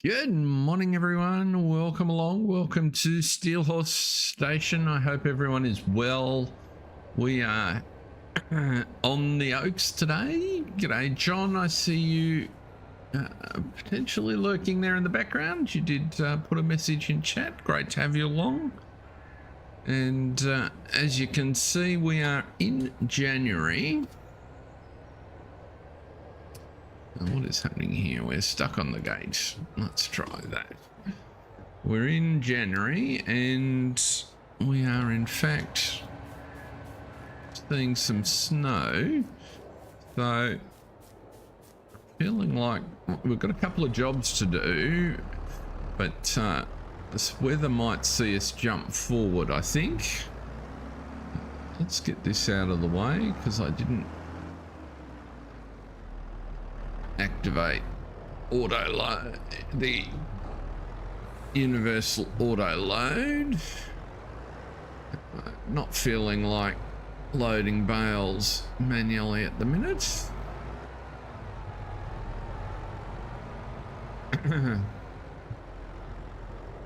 Good morning, everyone. Welcome along. Welcome to Steelhorse Station. I hope everyone is well. We are on the Oaks today. G'day, John. I see you potentially lurking there in the background. You did put a message in chat. Great to have you along. And as you can see, we are in January. What is happening here? We're stuck on the gate. Let's try that. We're in January and we are in fact seeing some snow. So feeling like we've got a couple of jobs to do, but this weather might see us jump forward, I think. Let's get this out of the way because I didn't activate auto load, the universal auto load. Not feeling like loading bales manually at the minute.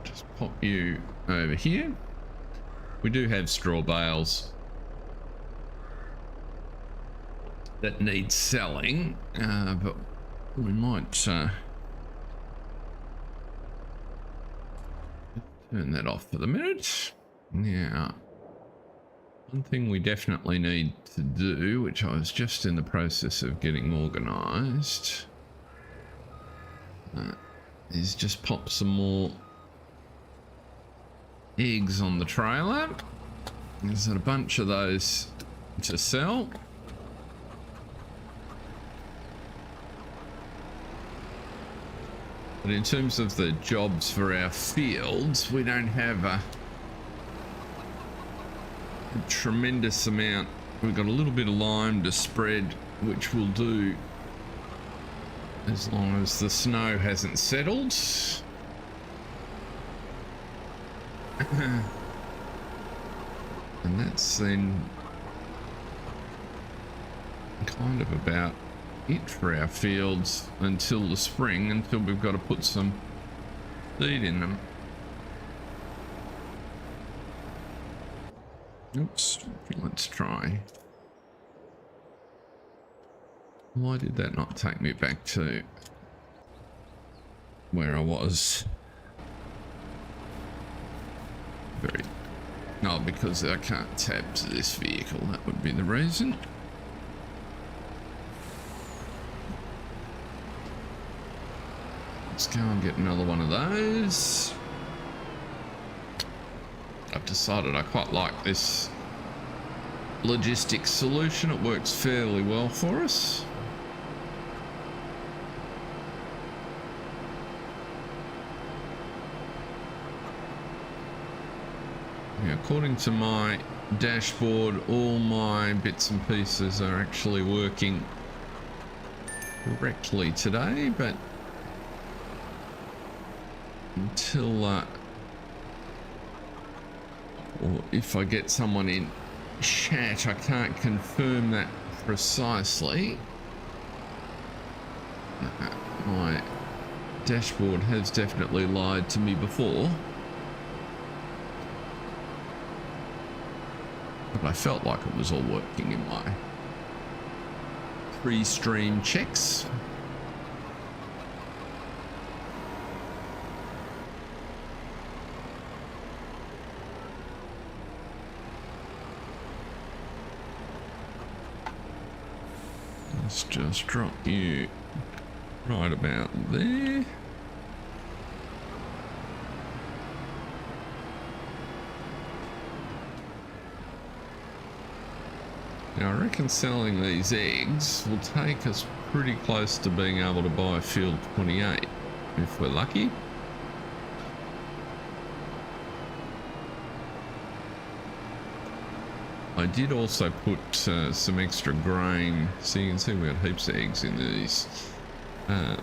Just pop you over here. We do have straw bales that need selling, but we might turn that off for the minute. Now, one thing we definitely need to do, which I was just in the process of getting organised, is just pop some more eggs on the trailer. There's a bunch of those to sell. But in terms of the jobs for our fields, we don't have a tremendous amount. We've got a little bit of lime to spread, which we'll do as long as the snow hasn't settled. And that's then kind of about it for our fields until the spring, until we've got to put some seed in them. Oops, let's try. Why did that not take me back to where I was? No, because I can't tab to this vehicle, that would be the reason. Let's go and get another one of those. I've decided I quite like this logistics solution. It works fairly well for us. Yeah, according to my dashboard, all my bits and pieces are actually working correctly today, but until or if I get someone in chat, I can't confirm that precisely. My dashboard has definitely lied to me before, but I felt like it was all working in my pre-stream checks. Let's just drop you right about there. Now I reckon selling these eggs will take us pretty close to being able to buy field 28 if we're lucky. I did also put some extra grain, so you can see we got heaps of eggs in these. I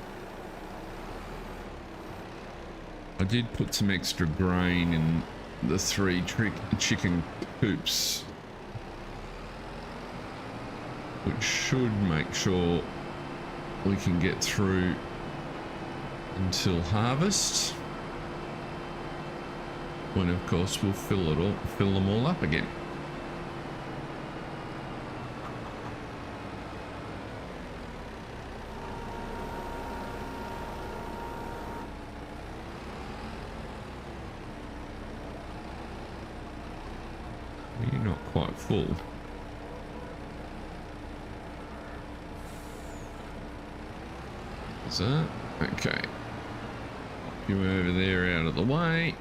did put some extra grain in the 3 chicken coops, which should make sure we can get through until harvest, when of course we'll fill them all up again. You're not quite full. Is that okay? Pop you over there out of the way.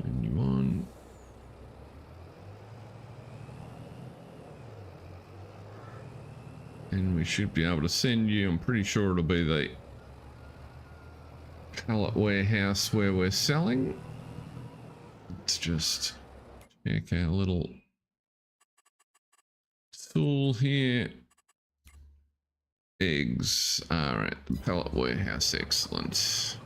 Turn you on. And we should be able to send you, I'm pretty sure it'll be the pallet warehouse where we're selling. Let's just check our little tool here. Eggs are at the pallet warehouse. Excellent.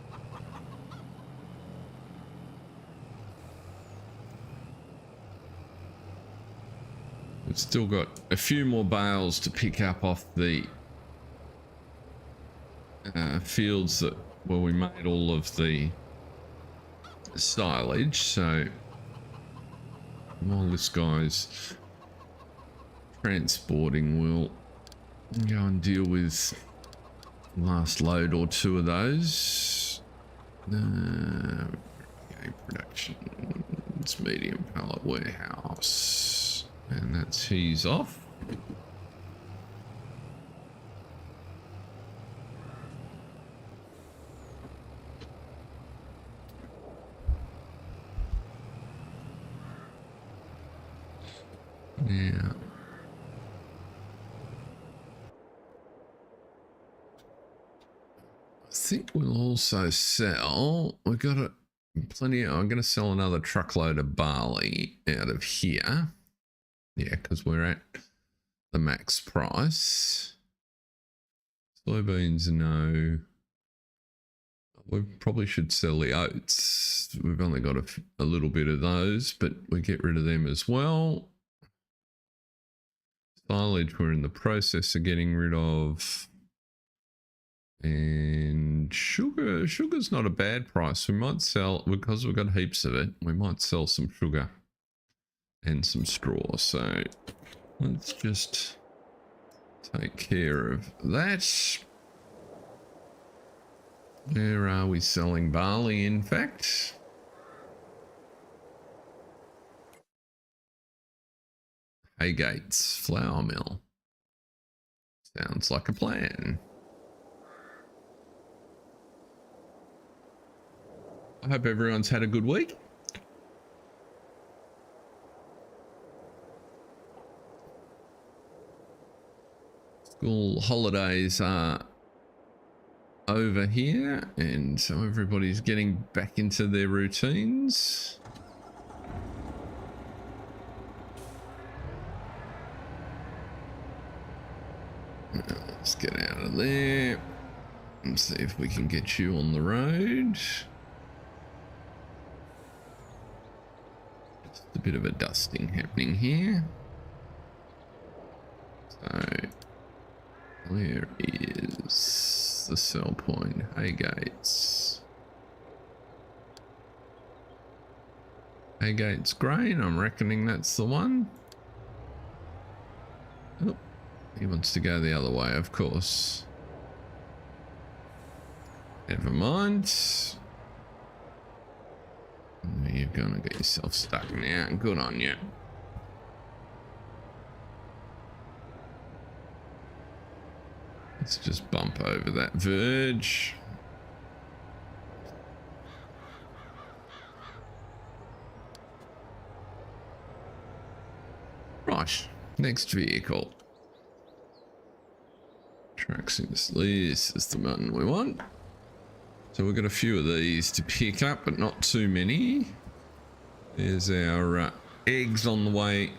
We've still got a few more bales to pick up off the fields that where we made all of the silage, so while this guy's transporting, we'll go and deal with the last load or two of those. Okay, production, it's medium pallet warehouse, and that's he's off. Now, I think we'll also sell, we've got plenty of, I'm going to sell another truckload of barley out of here. Yeah, because we're at the max price. Soybeans, no. We probably should sell the oats. We've only got a little bit of those, but we get rid of them as well. Silage we're in the process of getting rid of. And sugar's not a bad price. We might sell, because we've got heaps of it, we might sell some sugar and some straw. So let's just take care of that. Where are we selling barley, in fact? Haygates flour mill. Sounds like a plan. I hope everyone's had a good week. School holidays are over here, and so everybody's getting back into their routines. Let's get out of there and see if we can get you on the road. Just a bit of a dusting happening here. So where is the sell point? Haygates. Haygates grain, I'm reckoning that's the one. Oh, he wants to go the other way, of course. Never mind. You're gonna get yourself stuck now. Good on you. Let's just bump over that verge. Right, next vehicle. Tracks in this is the one we want. So we've got a few of these to pick up, but not too many. There's our eggs on the way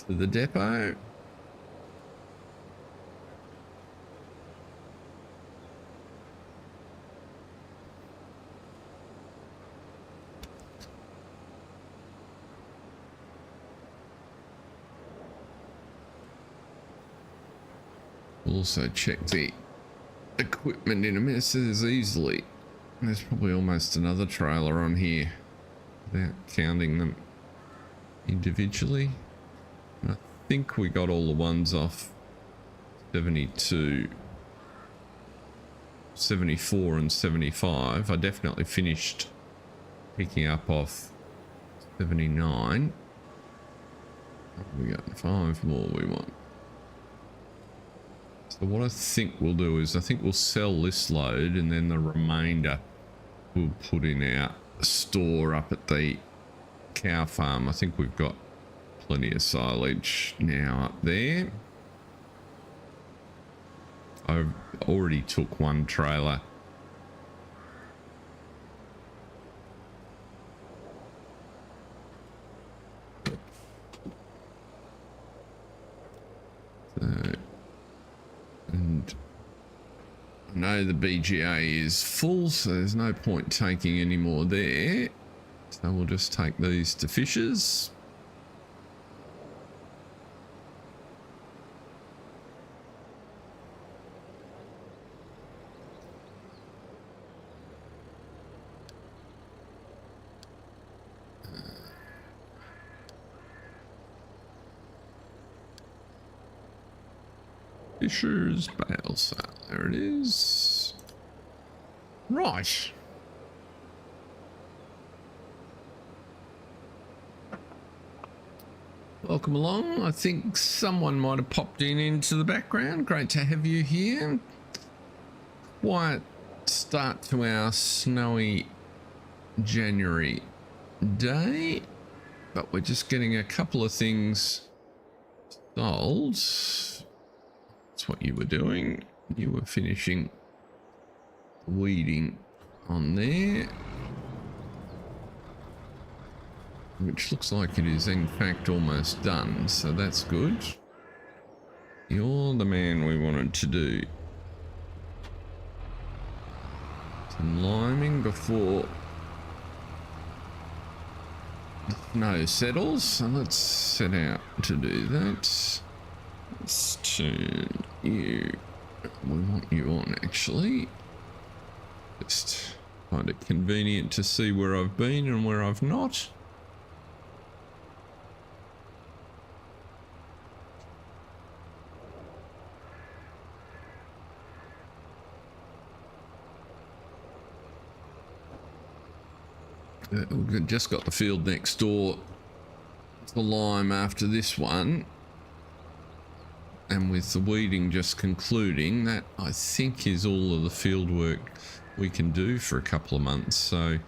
to the depot. We'll also check the equipment in a minute. So there's probably almost another trailer on here without counting them individually. I think we got all the ones off 72, 74 and 75. I definitely finished picking up off 79. We got 5 more we want. So what I think we'll do is I think we'll sell this load and then the remainder we'll put in our store up at the cow farm. I think we've got plenty of silage now up there. I already took one trailer. And I know the BGA is full, so there's no point taking any more there. So we'll just take these to Fishers. Fisher's bale sale. There it is. Right. Welcome along. I think someone might have popped into the background. Great to have you here. Quiet start to our snowy January day, but we're just getting a couple of things sold. That's what you were doing. You were finishing weeding on there, which looks like it is in fact almost done, so that's good. You're the man we wanted to do some liming before the snow settles, so let's set out to do that. Let's turn you, we want you on actually. Just find it convenient to see where I've been and where I've not. We've just got the field next door to lime after this one, and with the weeding just concluding, that I think is all of the field work we can do for a couple of months. So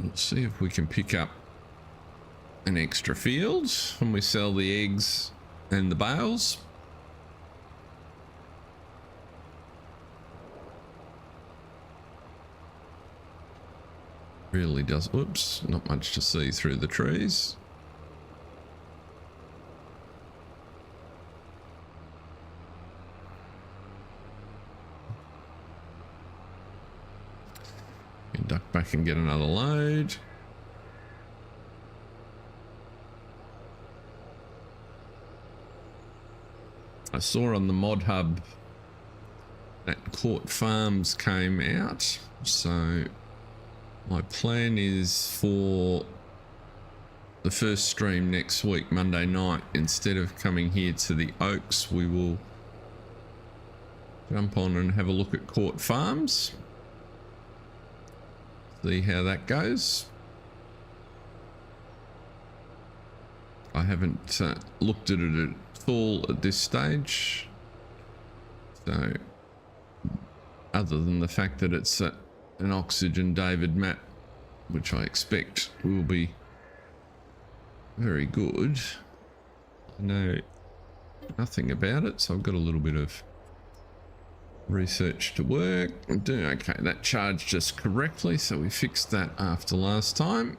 we'll see if we can pick up an extra field when we sell the eggs and the bales. Really does, whoops, not much to see through the trees. Duck back and get another load. I saw on the mod hub that Court Farms came out, so my plan is for the first stream next week, Monday night, instead of coming here to the Oaks, we will jump on and have a look at Court Farms. See how that goes. I haven't looked at it at all at this stage, so other than the fact that it's an Oxygen David map, which I expect will be very good, I know nothing about it, so I've got a little bit of research to work. I'm doing okay. That charged us correctly, so we fixed that after last time.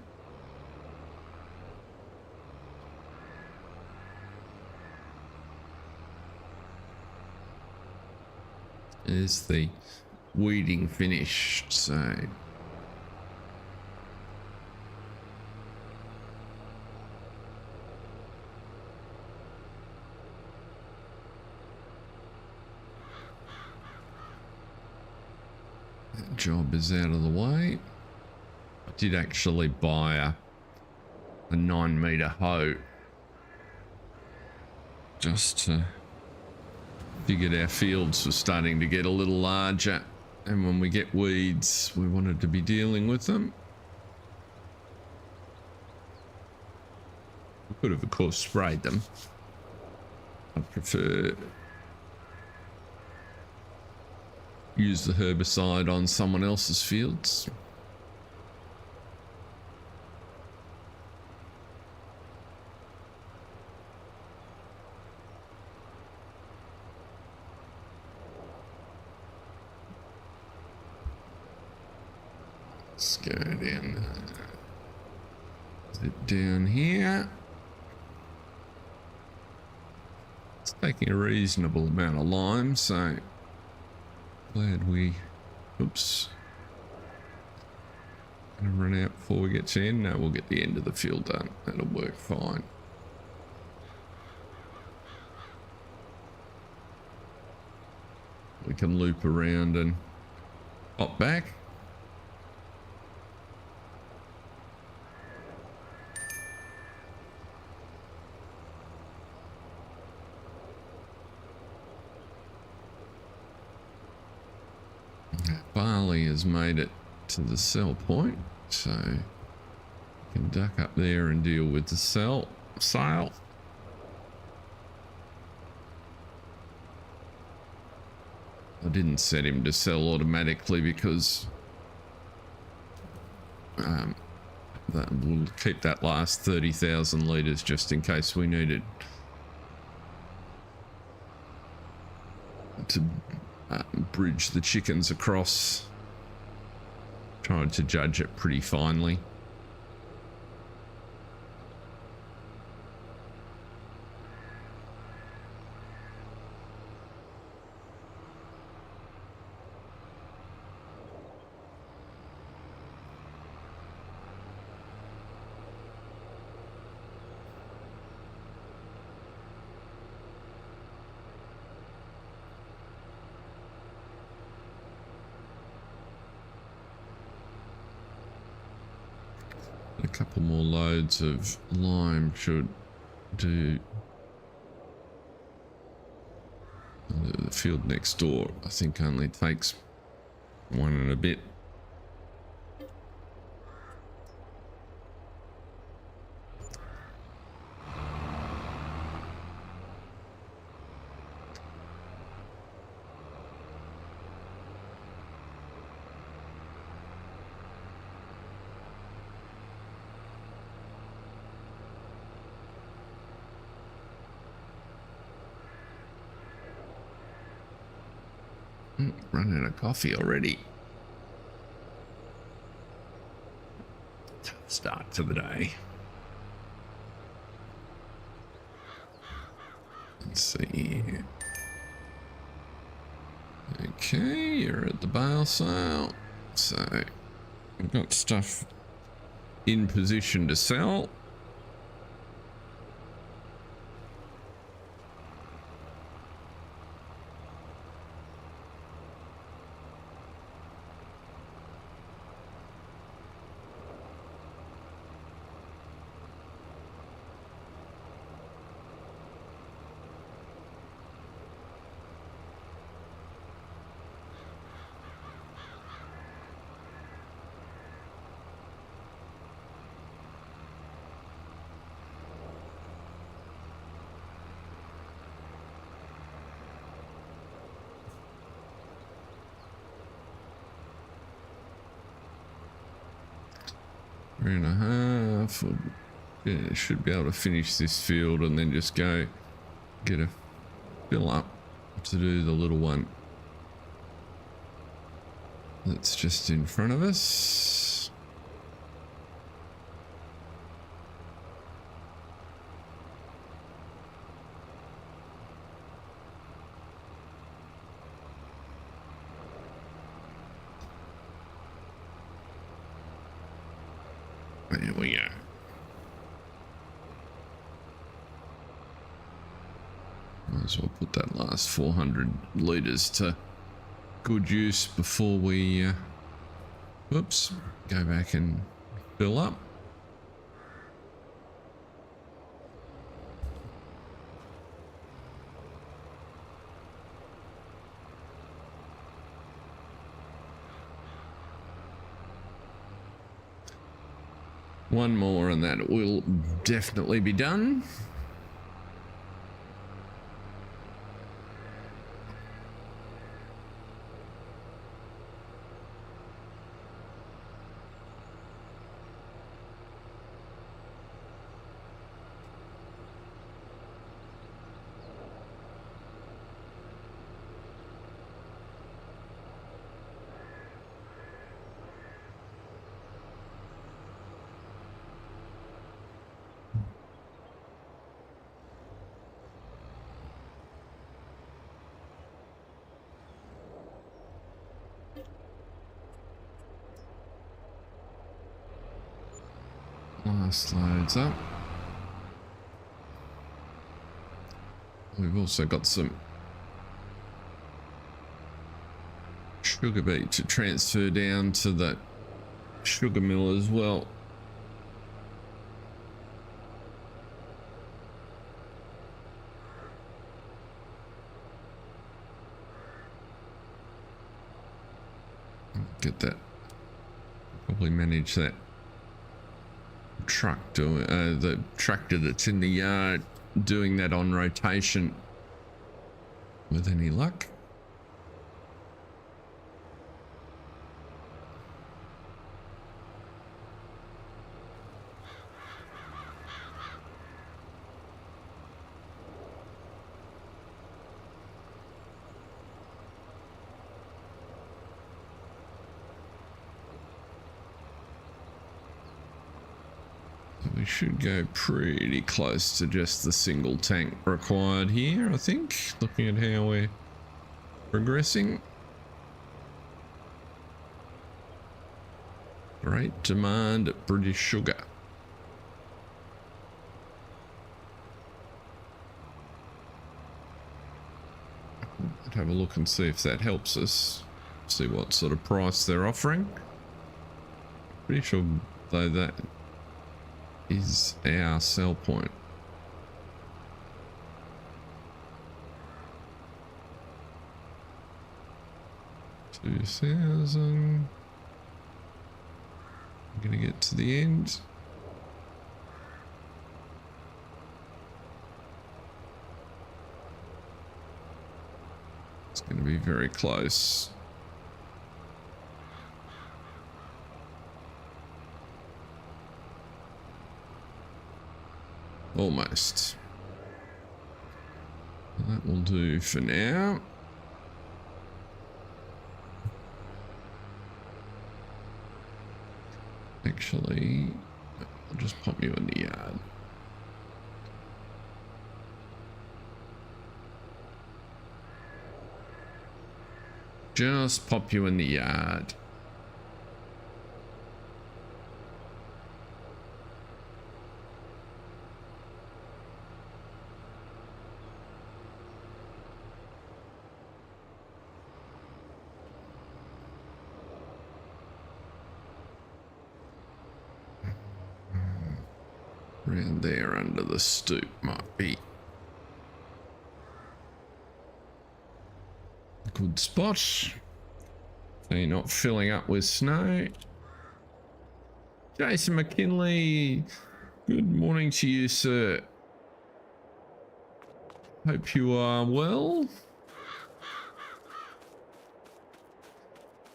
Is the weeding finished? So That job is out of the way. I did actually buy a 9-meter hoe just to figured our fields were starting to get a little larger, and when we get weeds we wanted to be dealing with them. We could have of course sprayed them. I prefer use the herbicide on someone else's fields. Let's go down, zip down here. It's taking a reasonable amount of lime, so glad we, oops, gonna run out before we get to end. No, we'll get the end of the field done. That'll work fine. We can loop around and pop back. Barley has made it to the sell point, so we can duck up there and deal with the sale. I didn't set him to sell automatically because that will keep that last 30,000 litres just in case we needed to bridge the chickens across. Tried to judge it pretty finely. A couple more loads of lime should do. The field next door I think only takes 1 and a bit. Run out of coffee already. Tough start to the day. Let's see. Okay, you're at the bale sale. So we've got stuff in position to sell. Three and a half. Yeah, should be able to finish this field and then just go get a fill up to do the little one that's just in front of us. There we go. Might as well put that last 400 litres to good use before we Whoops. Go back and fill up. One more and that will definitely be done. Last loads up. We've also got some sugar beet to transfer down to the sugar mill as well. Get that. Probably manage that truck doing the tractor that's in the yard doing that on rotation with any luck. We should go pretty close to just the single tank required here, I think, looking at how we're progressing. Great demand at British Sugar. I'd have a look and see if that helps us, see what sort of price they're offering. Pretty sure though that is our sell point. $2,000. I'm gonna get to the end. It's gonna be very close. Almost. That will do for now. Actually, I'll just pop you in the yard. Just pop you in the yard. Around there under the stoop might be a good spot. So you're not filling up with snow. Jason McKinley, good morning to you, sir. Hope you are well.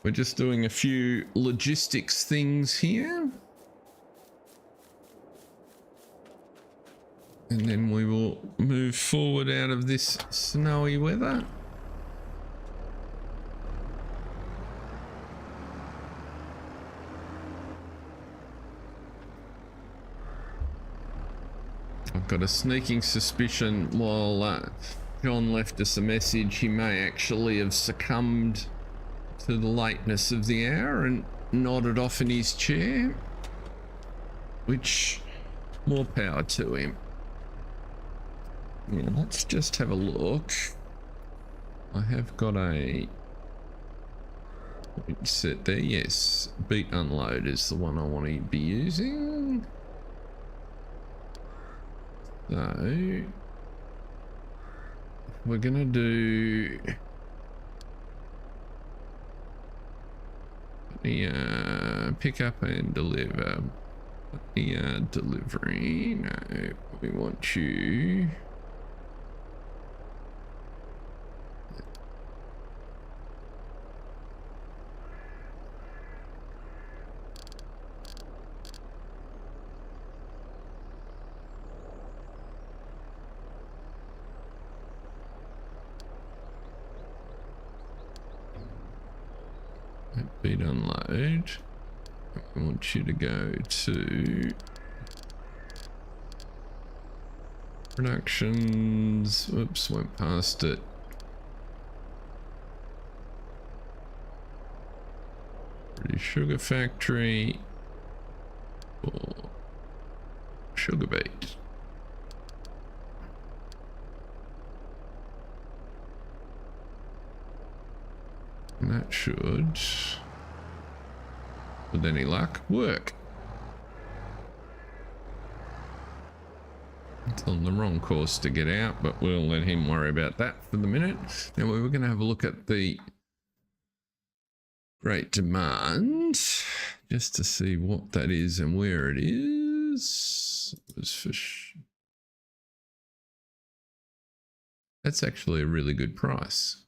We're just doing a few logistics things here. And then we will move forward out of this snowy weather. I've got a sneaking suspicion while John left us a message, he may actually have succumbed to the lateness of the hour and nodded off in his chair, which, more power to him. Yeah, let's just have a look. I have got a Set there, yes. Beat unload is the one I want to be using. So we're gonna do the pick up and deliver. The delivery. No, we want you. Beat unload. I want you to go to productions. Oops, went past it. British Sugar Factory or sugar beet. And that should, with any luck, work. It's on the wrong course to get out, but we'll let him worry about that for the minute. Now we were going to have a look at the great demand just to see what that is and where it is. That's actually a really good price.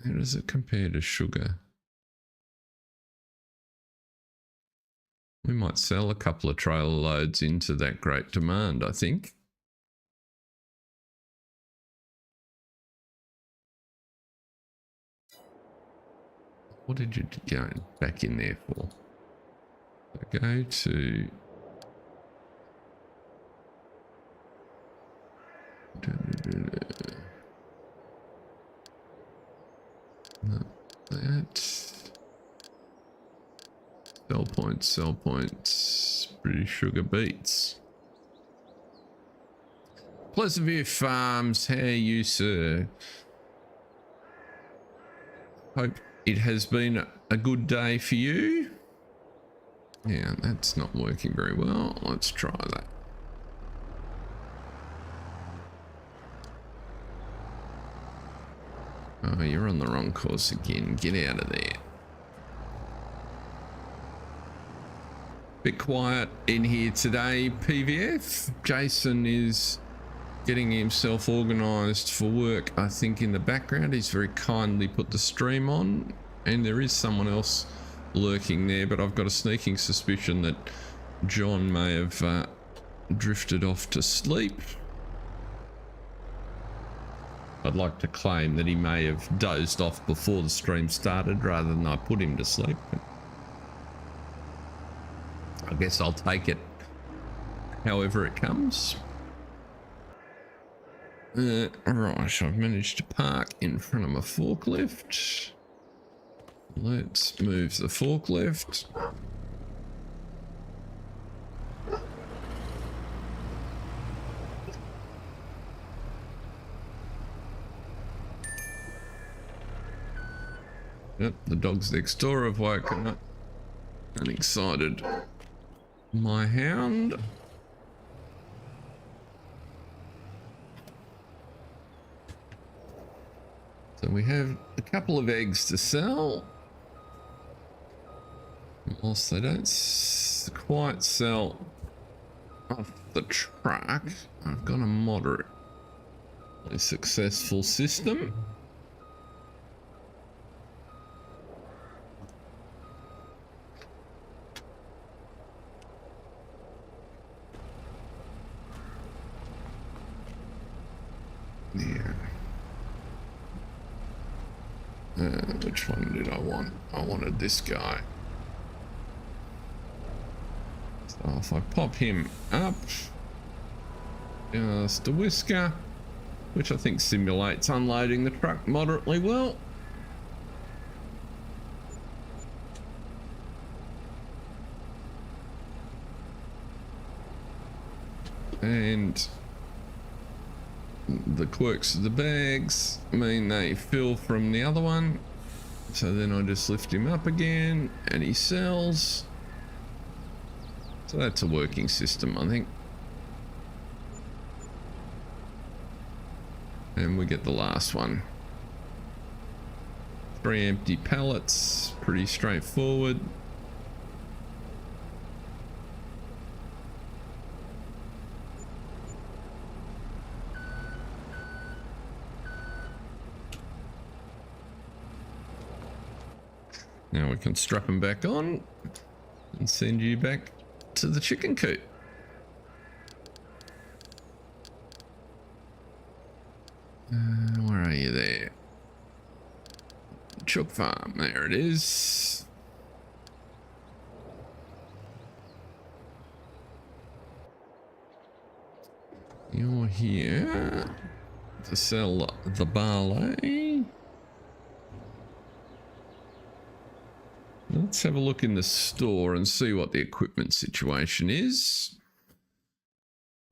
How does it compare to sugar? We might sell a couple of trailer loads into that great demand, I think. What did you go back in there for? So go to... Not that. Sell points, British Sugar Beets. Pleasantview Farms, how are you, sir? Hope it has been a good day for you. Yeah, that's not working very well. Let's try that. Oh, you're on the wrong course again. Get out of there. Bit quiet in here today, PVF. Jason is getting himself organised for work, I think, in the background. He's very kindly put the stream on, and there is someone else lurking there, but I've got a sneaking suspicion that John may have drifted off to sleep. I'd like to claim that he may have dozed off before the stream started rather than I put him to sleep. But I guess I'll take it however it comes. Right, I've managed to park in front of my forklift. Let's move the forklift. Yep, the dogs next door have woken up and excited my hound. So we have a couple of eggs to sell. Whilst they don't quite sell off the truck, I've got a moderately successful system. Yeah. Which one did I want? I wanted this guy. So if I pop him up, just a whisker, which I think simulates unloading the truck moderately well. And the quirks of the bags mean they fill from the other one. So then I just lift him up again and he sells. So that's a working system, I think. And we get the last one. 3 empty pallets, pretty straightforward. Now we can strap them back on and send you back to the chicken coop. Where are you there? Chook farm, there it is. You're here to sell the barley. Let's have a look in the store and see what the equipment situation is.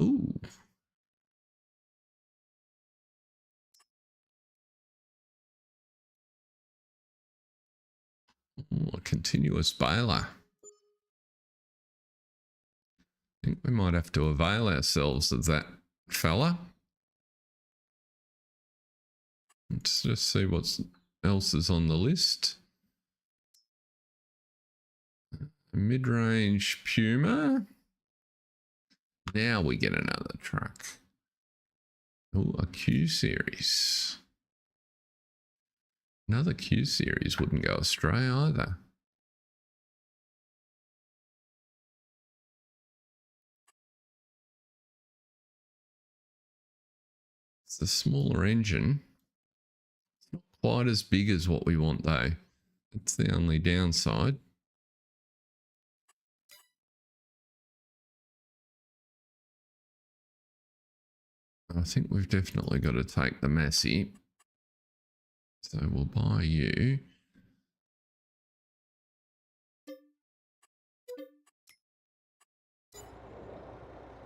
Ooh. Ooh, a continuous baler. I think we might have to avail ourselves of that fella. Let's just see what else is on the list. Mid-range Puma. Now we get another truck. Oh, a Q series. Another Q series wouldn't go astray either. It's the smaller engine. It's not quite as big as what we want though. It's the only downside. I think we've definitely got to take the Massey. So we'll buy you.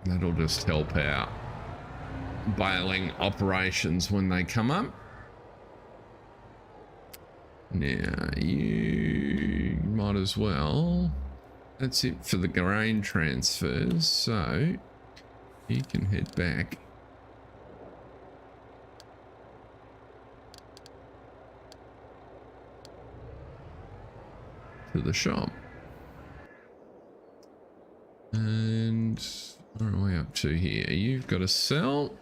That'll just help out baling operations when they come up. Now you might as well. That's it for the grain transfers. So you can head back. To the shop. And where are we up to here? You've got to sell.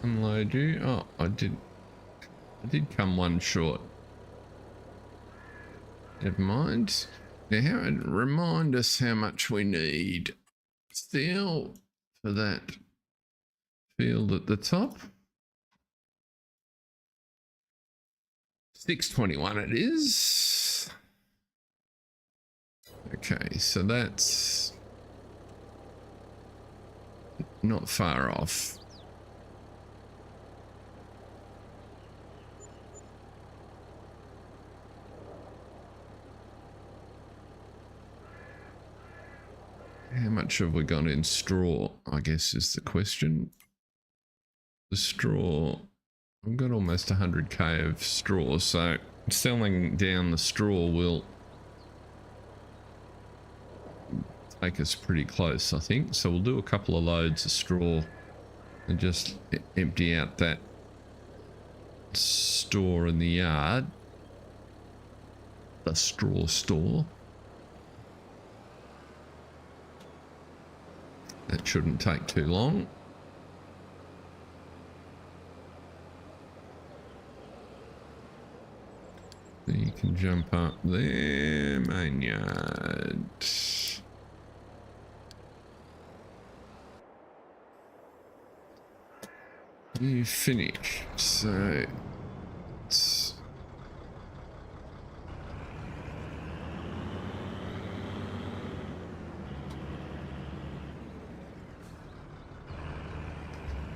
Unload you. Oh, I did come one short. Never mind. Now remind us how much we need steel for that field at the top. 621 it is. Okay, so that's not far off. How much have we got in straw, I guess is the question. The straw, I've got almost 100k of straw, so selling down the straw will take us pretty close, I think. So we'll do a couple of loads of straw and just empty out that store in the yard. The straw store. That shouldn't take too long. Then you can jump up there, main yard. You finish, so it's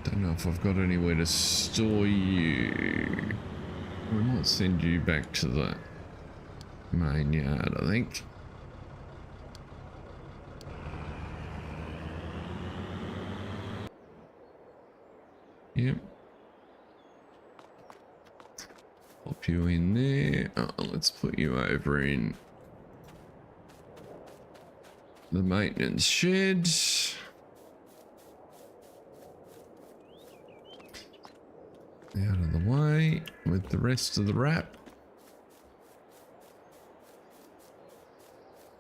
don't know if I've got anywhere to store you. We might send you back to the main yard, I think. Yep. Pop you in there. Oh, let's put you over in the maintenance shed. Out of the way with the rest of the wrap.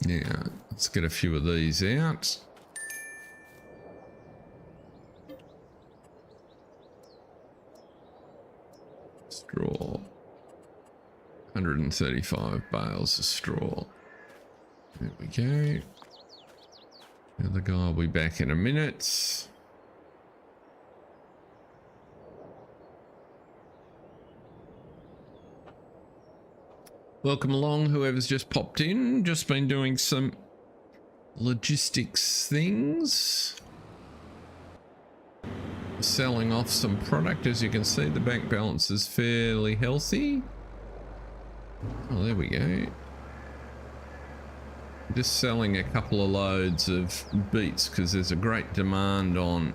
Yeah, let's get a few of these out. Straw. 135 bales of straw. There we go. The other guy will be back in a minute. Welcome along, whoever's just popped in. Just been doing some logistics things. Selling off some product. As you can see, the bank balance is fairly healthy. Oh, there we go. Just selling a couple of loads of beets because there's a great demand on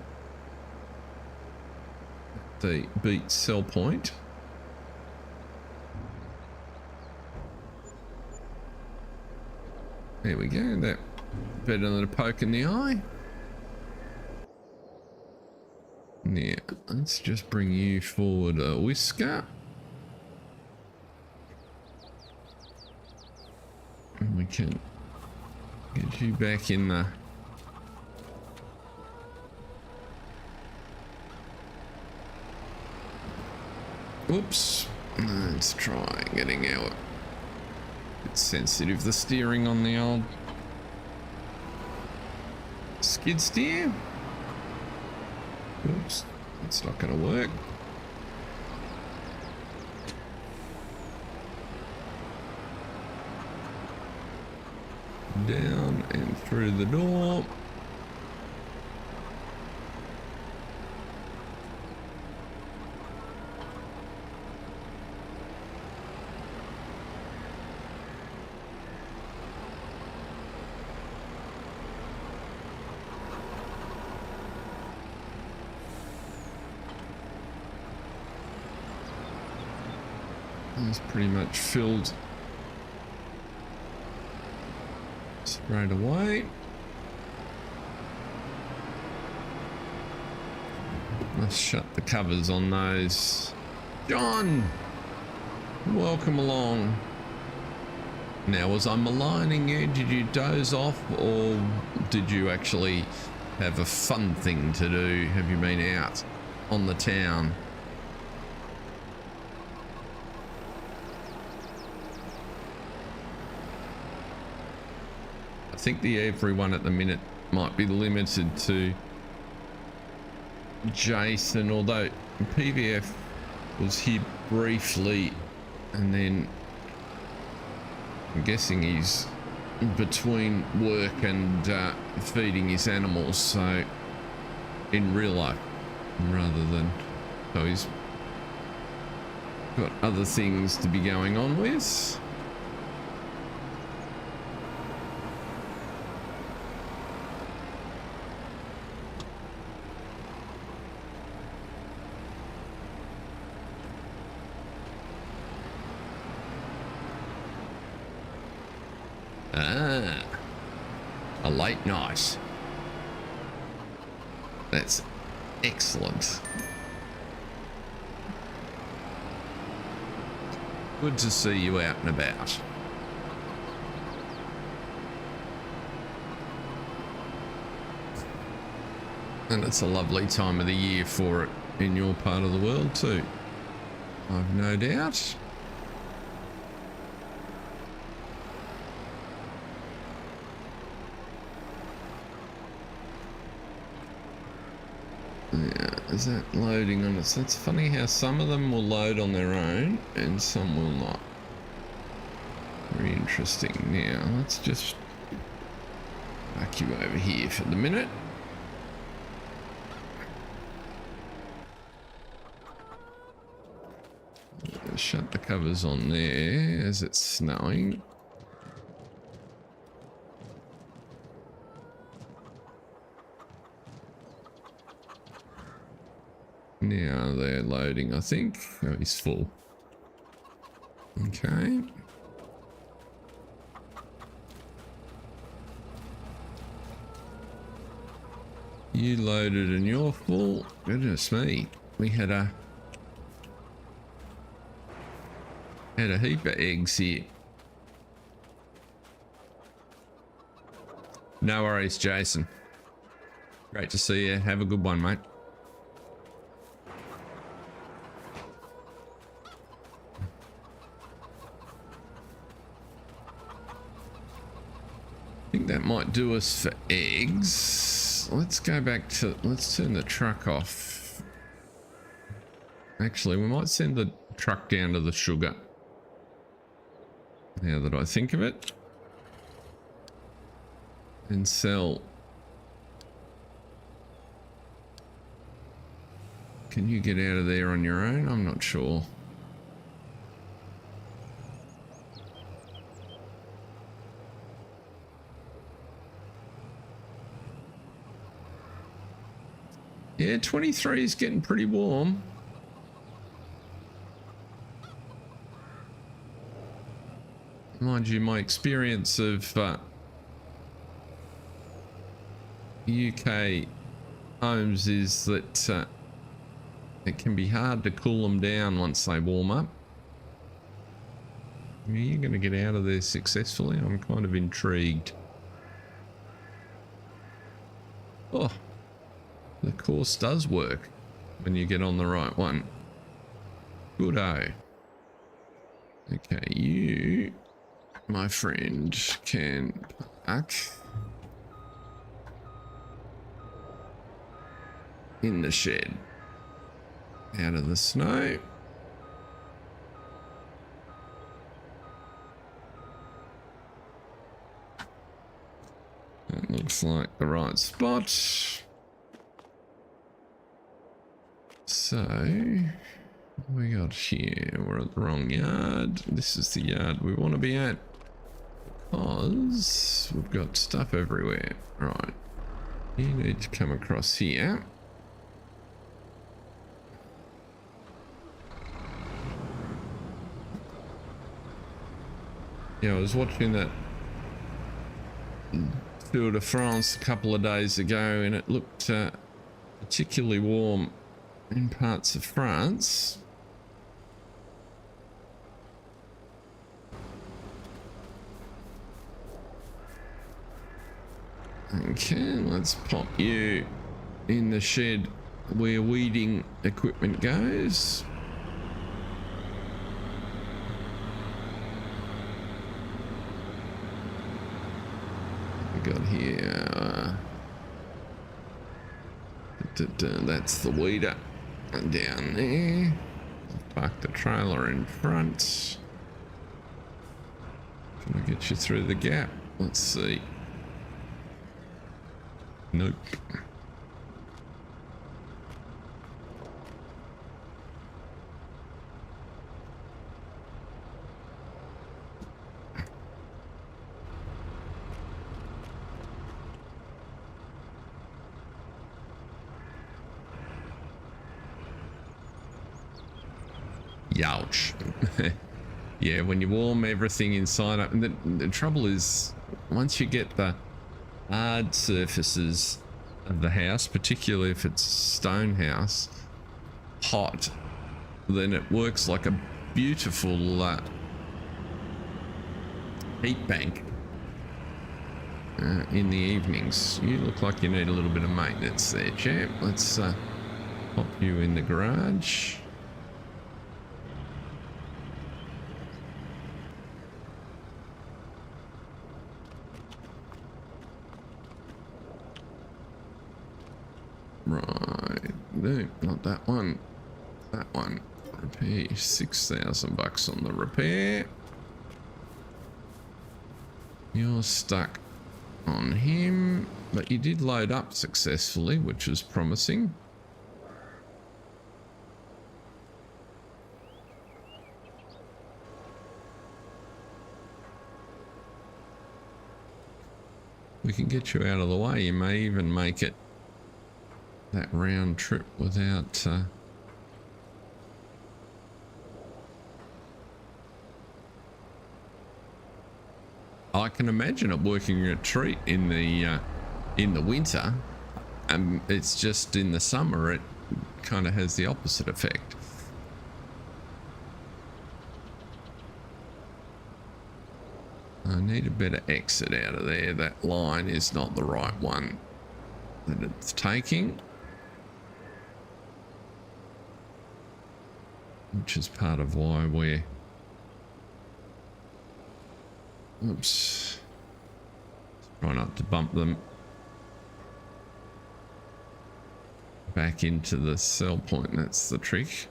the beet sell point. There we go. That better than a poke in the eye. Yeah, let's just bring you forward a whisker. And we can get you back in the... Oops. Let's try getting our... It's sensitive, the steering on the old skid steer. Oops, it's not going to work. Down and through the door. It's pretty much filled straight away. Let's shut the covers on those. John, welcome along. Now, was I maligning you? Did you doze off, or did you actually have a fun thing to do? Have you been out on the town? I think the everyone at the minute might be limited to Jason, although PVF was here briefly, and then I'm guessing he's between work and feeding his animals, so in real life rather than, so he's got other things to be going on with. A late night. That's excellent. Good to see you out and about. And it's a lovely time of the year for it in your part of the world too, I've no doubt. Yeah, is that loading on us? That's funny how some of them will load on their own and some will not. Very interesting. Now, let's just back you over here for the minute. Shut the covers on there as it's snowing. Now they're loading, I think. Oh, he's full. Okay. You loaded and you're full. Goodness me. We had a heap of eggs here. No worries, Jason. Great to see you. Have a good one, mate. I think that might do us for eggs. Let's go back to, let's turn the truck off. Actually, we might send the truck down to the sugar. Now that I think of it. And sell. Can you get out of there on your own? I'm not sure. Yeah, 23 is getting pretty warm. Mind you, my experience of UK homes is that it can be hard to cool them down once they warm up. Are you going to get out of there successfully? I'm kind of intrigued. Oh, the course does work when you get on the right one. Good-o. Okay, you, my friend, can park in the shed. Out of the snow. That looks like the right spot. So, what we got here? We're at the wrong yard. This is the yard we want to be at because we've got stuff everywhere. Right. You need to come across here. Yeah, I was watching that Tour de France a couple of days ago and it looked particularly warm in parts of France. Okay, let's pop you in the shed where weeding equipment goes. Got here that's the weeder down there. Park the trailer in front. Can I get you through the gap? Let's see. Nope. Youch. Yeah, when you warm everything inside up, and the trouble is once you get the hard surfaces of the house, particularly if it's stone house, hot, then it works like a beautiful heat bank in the evenings. You look like you need a little bit of maintenance there, champ. Let's pop you in the garage. Right, no, not that one. That one. Repair, $6,000 on the repair. You're stuck on him, but you did load up successfully, which is promising. We can get you out of the way. You may even make it that round trip without I can imagine it working a treat in the winter. It's just in the summer it kind of has the opposite effect. I need a better exit out of there. That line is not the right one that it's taking, which is part of why we're... Oops. Try not to bump them back into the sell point. That's the trick.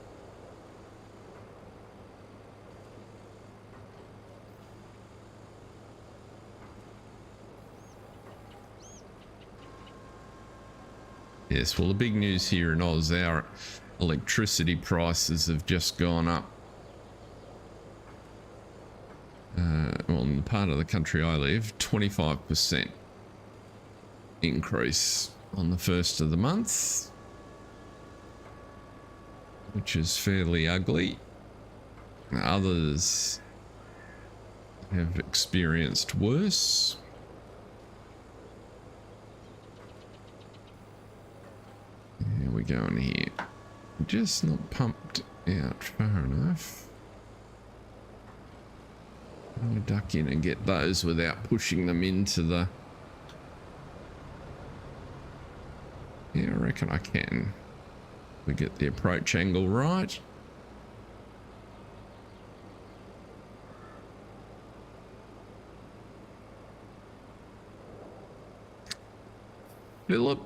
Yes, well, the big news here in Oz, our electricity prices have just gone up. Well, in the part of the country I live, 25% increase on the first of the month, which is fairly ugly. Others have experienced worse. Here we go in here. Just not pumped out far enough. I'm going to duck in and get those without pushing them into the... Yeah, I reckon I can. We get the approach angle right. Philip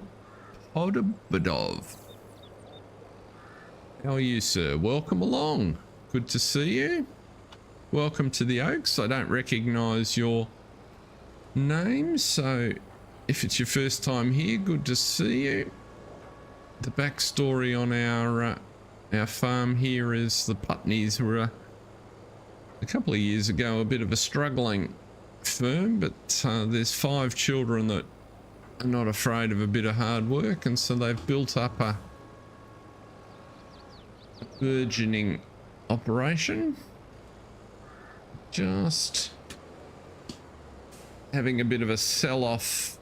Podobadov. How are you, sir? Welcome along. Good to see you. Welcome to the Oaks. I don't recognise your name, so if it's your first time here, good to see you. The backstory on our farm here is the Putneys were a couple of years ago a bit of a struggling firm, but there's 5 children that are not afraid of a bit of hard work, and so they've built up a burgeoning operation. Just having a bit of a sell-off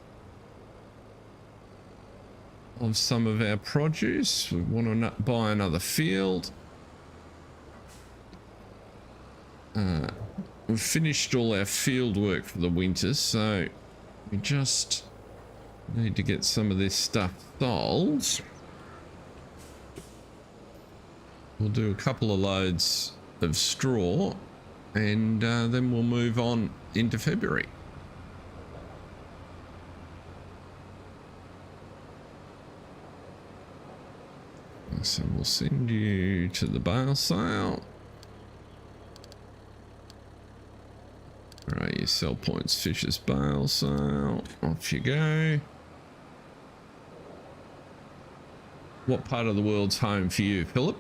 of some of our produce. We want to buy another field. We've finished all our field work for the winter, so we just need to get some of this stuff sold. We'll do a couple of loads of straw, and then we'll move on into February. So we'll send you to the bale sale. All right, your sell points, Fisher's bale sale. Off you go. What part of the world's home for you, Philip?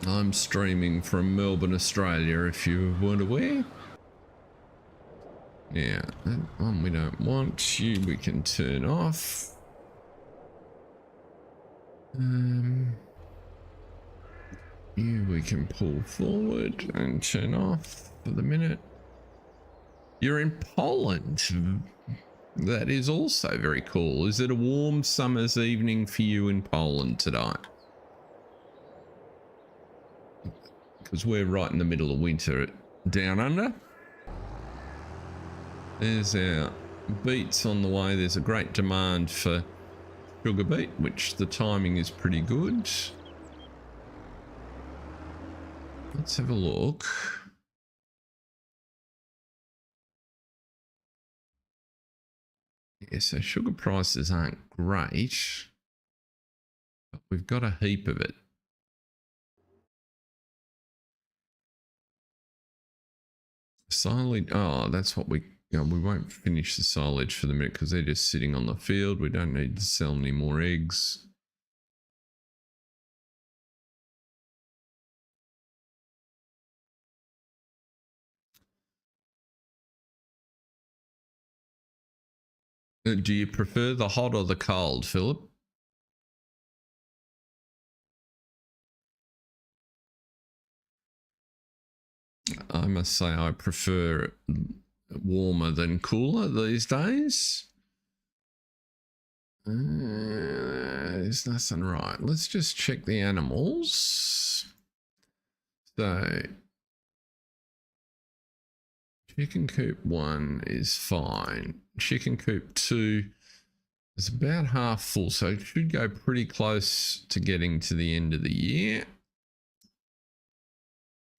I'm streaming from Melbourne, Australia, if you weren't aware. Yeah, that one we don't want. You we can turn off. You we can pull forward and turn off for the minute. You're in Poland. That is also very cool. Is it a warm summer's evening for you in Poland tonight? Because we're right in the middle of winter down under. There's our beets on the way. There's a great demand for sugar beet, which the timing is pretty good. Let's have a look. Yeah, so sugar prices aren't great, but we've got a heap of it. Silage, oh, that's what we won't finish the silage for the minute because they're just sitting on the field. We don't need to sell any more eggs. Do you prefer the hot or the cold, Philip? I must say I prefer warmer than cooler these days. There's nothing right. Let's just check the animals. So chicken coop 1 is fine. Chicken coop 2 is about half full, so it should go pretty close to getting to the end of the year.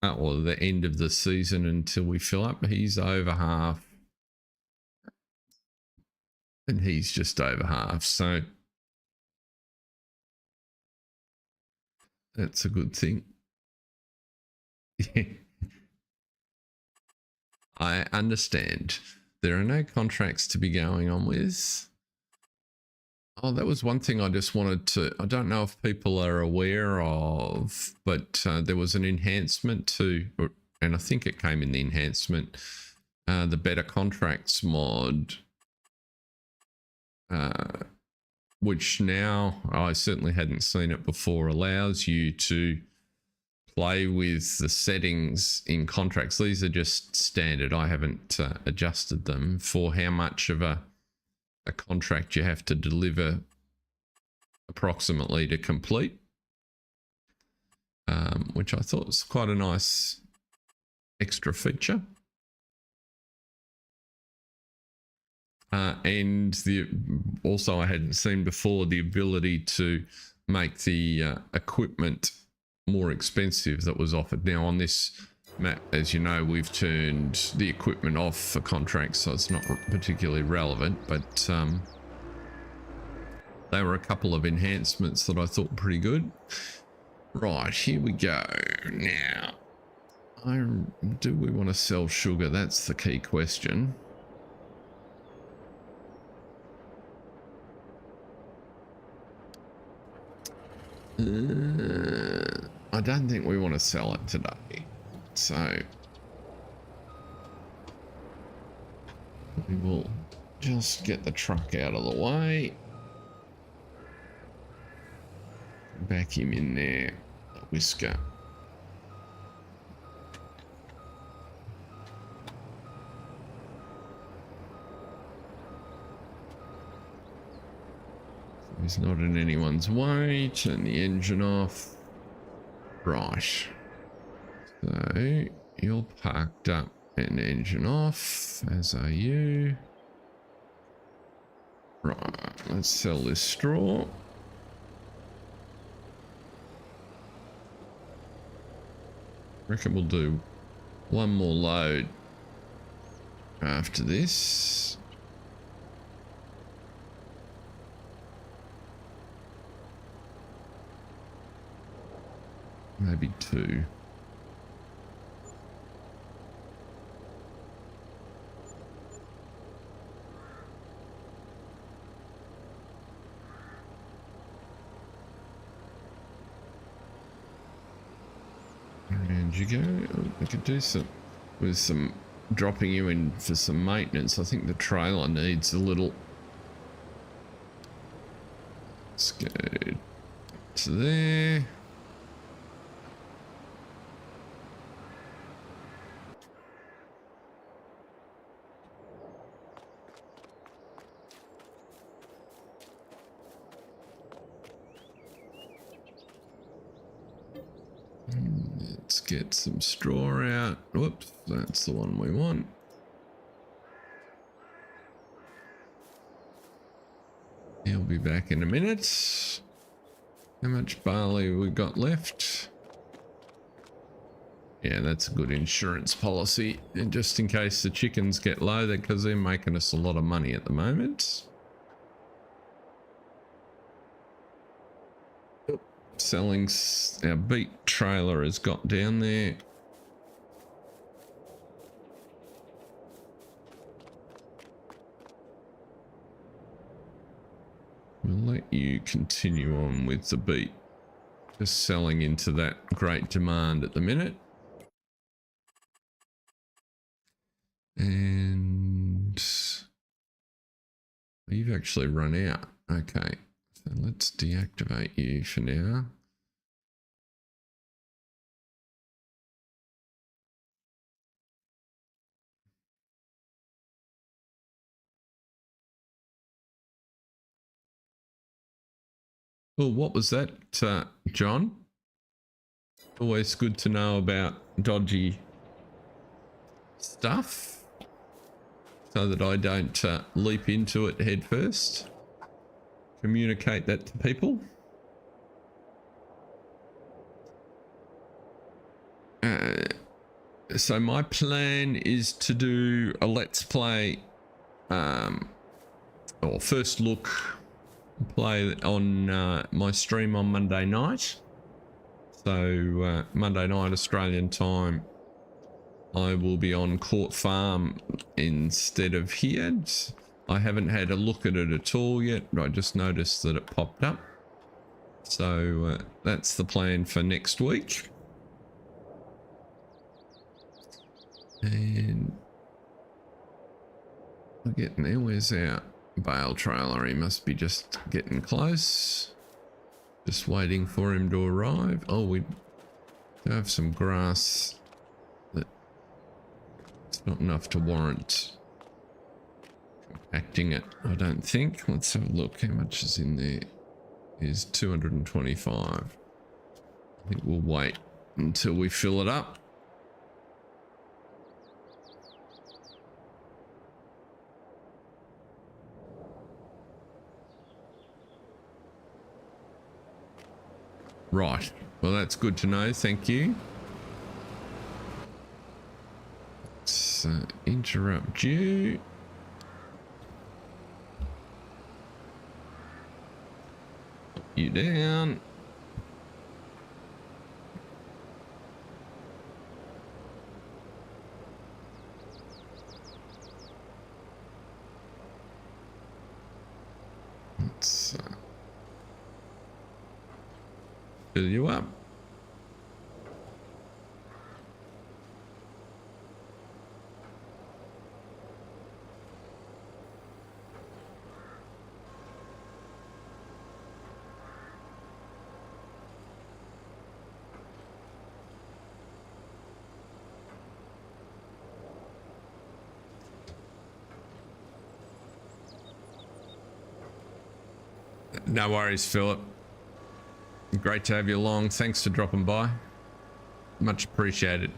Or the end of the season until we fill up. He's over half. And he's just over half, so that's a good thing. I understand. There are no contracts to be going on with. Oh, that was one thing I just wanted to, I don't know if people are aware of, but there was an enhancement to, and I think it came in the enhancement, the Better Contracts mod, which now, I certainly hadn't seen it before, allows you to play with the settings in contracts. These are just standard. I haven't adjusted them for how much of a contract you have to deliver approximately to complete, which I thought was quite a nice extra feature. And also I hadn't seen before the ability to make the equipment more expensive that was offered. Now on this map, as you know, we've turned the equipment off for contracts, so it's not particularly relevant, but they were a couple of enhancements that I thought were pretty good. Right, here we go. Now, do we want to sell sugar? That's the key question. I don't think we want to sell it today. So we will just get the truck out of the way. Back him in there, the whisker. He's not in anyone's way. Turn the engine off. Right. So you're parked up and engine off, as are you. Right, let's sell this straw. Reckon we'll do one more load after this. Maybe 2. And you go. We could do some with some dropping you in for some maintenance. I think the trailer needs a little. Let's go to there. Let's get some straw out. Whoops, that's the one we want. He'll be back in a minute. How much barley we got left? Yeah, that's a good insurance policy. And just in case the chickens get low, because they're making us a lot of money at the moment. Selling our beet trailer has got down there. We'll let you continue on with the beet. Just selling into that great demand at the minute. And you've actually run out. Okay. So let's deactivate you for now. Oh, what was that, John? Always good to know about dodgy stuff so that I don't leap into it head first. Communicate that to people. So my plan is to do a let's play or first look play on my stream on Monday night. So Monday night Australian time, I will be on Court Farm instead of here. I haven't had a look at it at all yet, but I just noticed that it popped up. So that's the plan for next week. And we're getting there. Where's our bale trailer? He must be just getting close. Just waiting for him to arrive. Oh, we do have some grass that it's not enough to warrant compacting it, I don't think. Let's have a look. How much is in there? Is 225. I think we'll wait until we fill it up. Right, well that's good to know, thank you. Let's interrupt you. You down. Let's fill you up. No worries, Philip. Great to have you along. Thanks for dropping by. Much appreciated.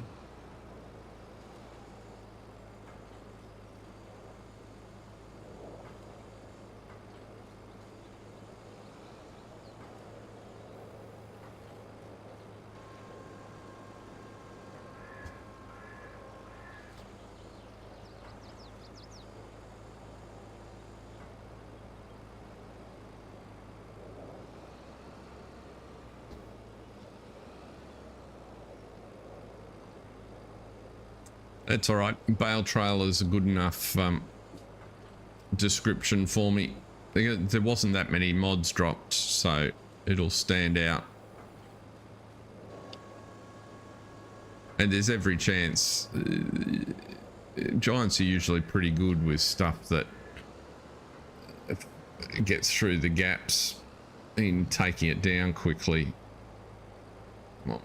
That's all right. Bale trailer is a good enough description for me. There wasn't that many mods dropped, so it'll stand out. And there's every chance. Giants are usually pretty good with stuff that gets through the gaps in taking it down quickly. Come on.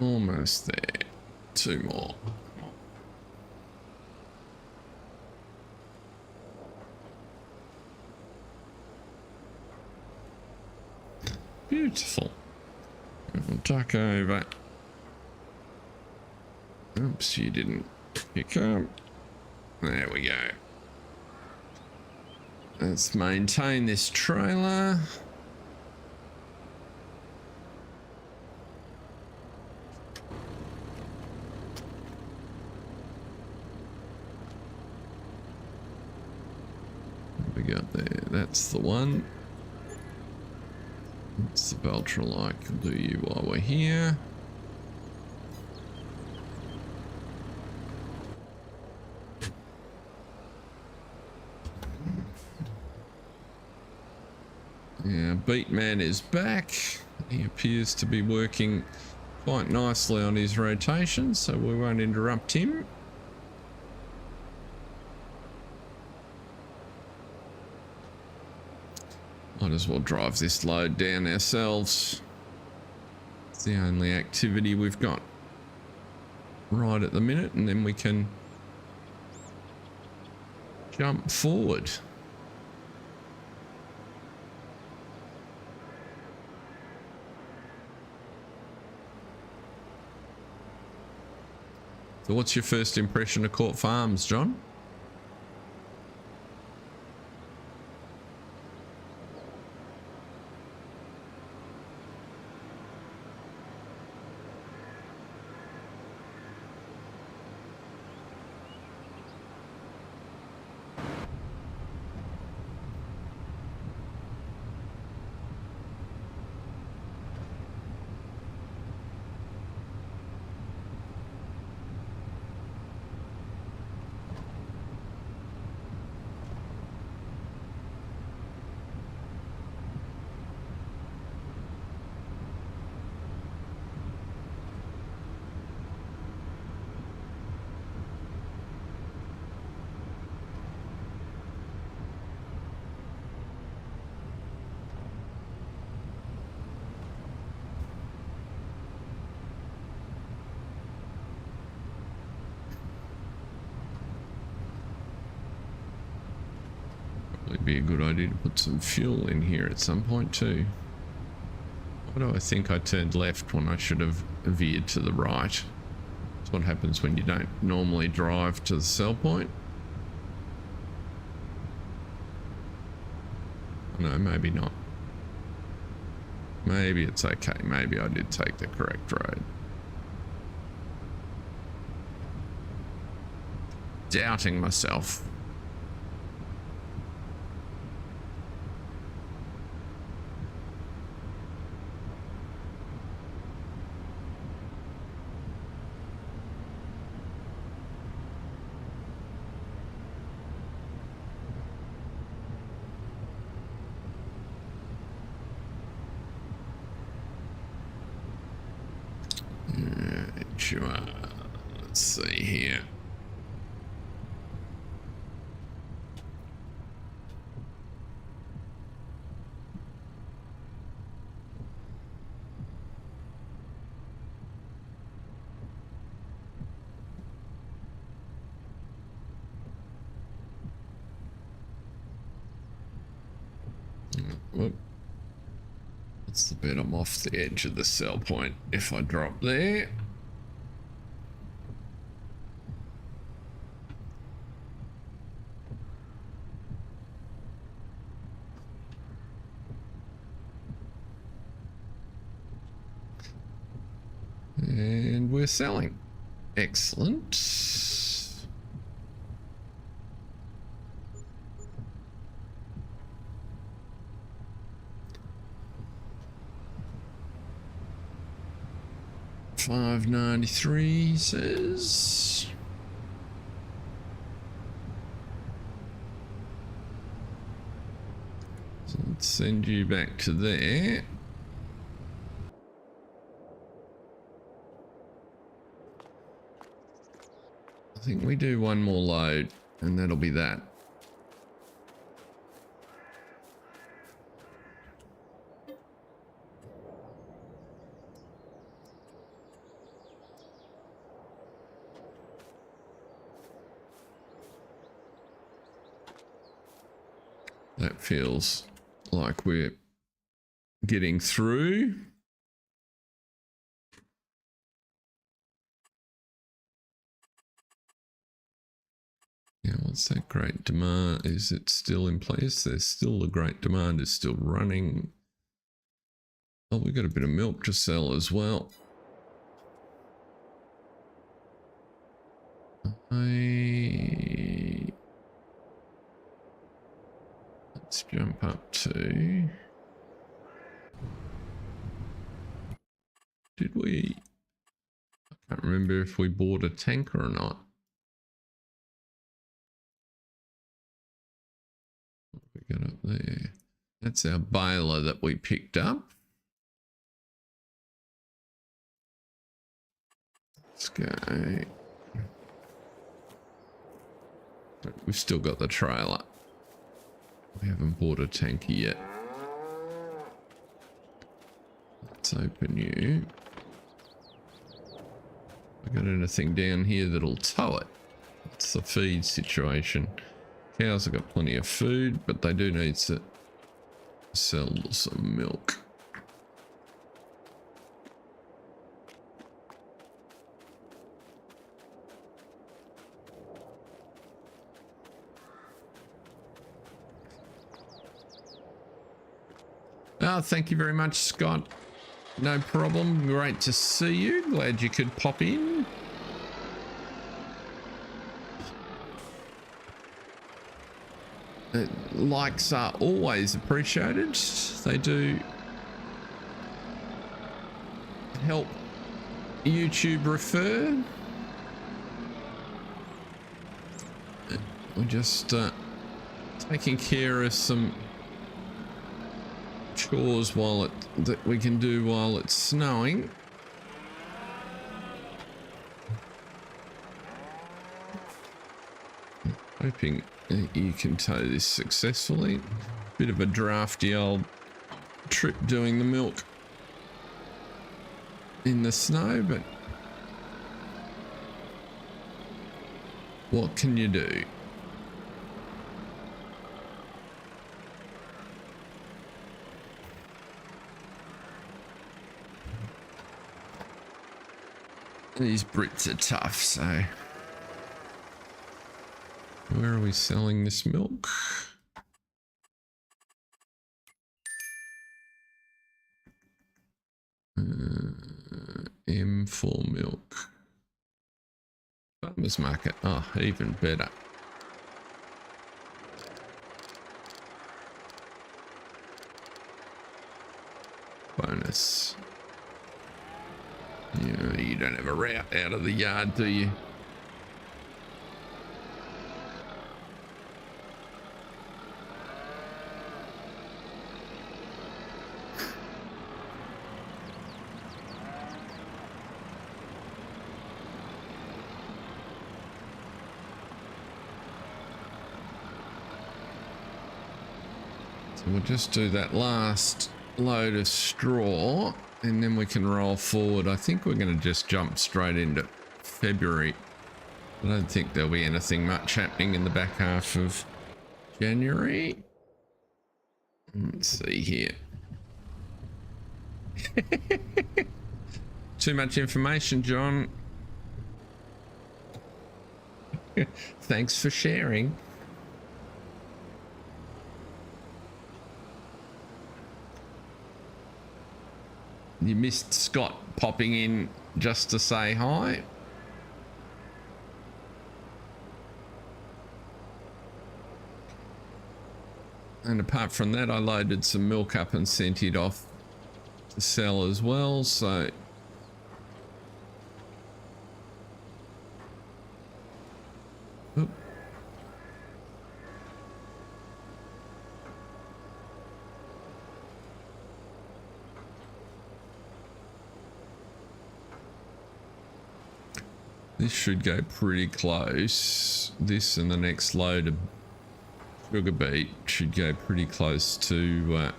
Almost there. Two more. Beautiful. We'll duck over. Oops, you didn't pick up. There we go. Let's maintain this trailer. we got there? That's the one. What's the Beltralike can do you while we're here? Yeah, Beatman is back. He appears to be working quite nicely on his rotation, so we won't interrupt him. Might as well drive this load down ourselves. It's the only activity we've got right at the minute, and then we can jump forward. So what's your first impression of Court Farms, John? Be a good idea to put some fuel in here at some point too. Why do I think I turned left when I should have veered to the right? That's what happens when you don't normally drive to the sell point. No, maybe not. Maybe it's okay. Maybe I did take the correct road. Doubting myself. Let's see here. Whoop. What's the bet? I'm off the edge of the sell point if I drop there. And we're selling. Excellent. $5.93 says. So let's send you back to there. I think we do one more load and that'll be that. That feels like we're getting through. Yeah, what's that great demand? Is it still in place? There's still the great demand is still running. Oh, we got a bit of milk to sell as well. Let's jump up to... Did we... I can't remember if we bought a tanker or not. What have we got up there? That's our baler that we picked up. Let's go. We've still got the trailer. We haven't bought a tanker yet. Let's open you. I got anything down here that'll tow it? It's the feed situation. Cows have got plenty of food, but they do need to sell some milk. Oh, thank you very much, Scott. No problem. Great to see you. Glad you could pop in. Likes are always appreciated. They do help YouTube refer. We're just taking care of some chores that we can do while it's snowing. Hoping you can tow this successfully. Bit of a drafty old trip doing the milk in the snow, but what can you do? These Brits are tough, so... Where are we selling this milk? M4 milk. Farmers market. Oh, even better. Bonus. Yeah, you don't have a route out of the yard, do you? So we'll just do that last load of straw and then we can roll forward. I think we're going to just jump straight into February. I don't think there'll be anything much happening in the back half of January. Let's see here. Too much information, John. Thanks for sharing. You missed Scott popping in just to say hi. And apart from that, I loaded some milk up and sent it off to sell as well, so... Oop. This should go pretty close. This and the next load of sugar beet should go pretty close to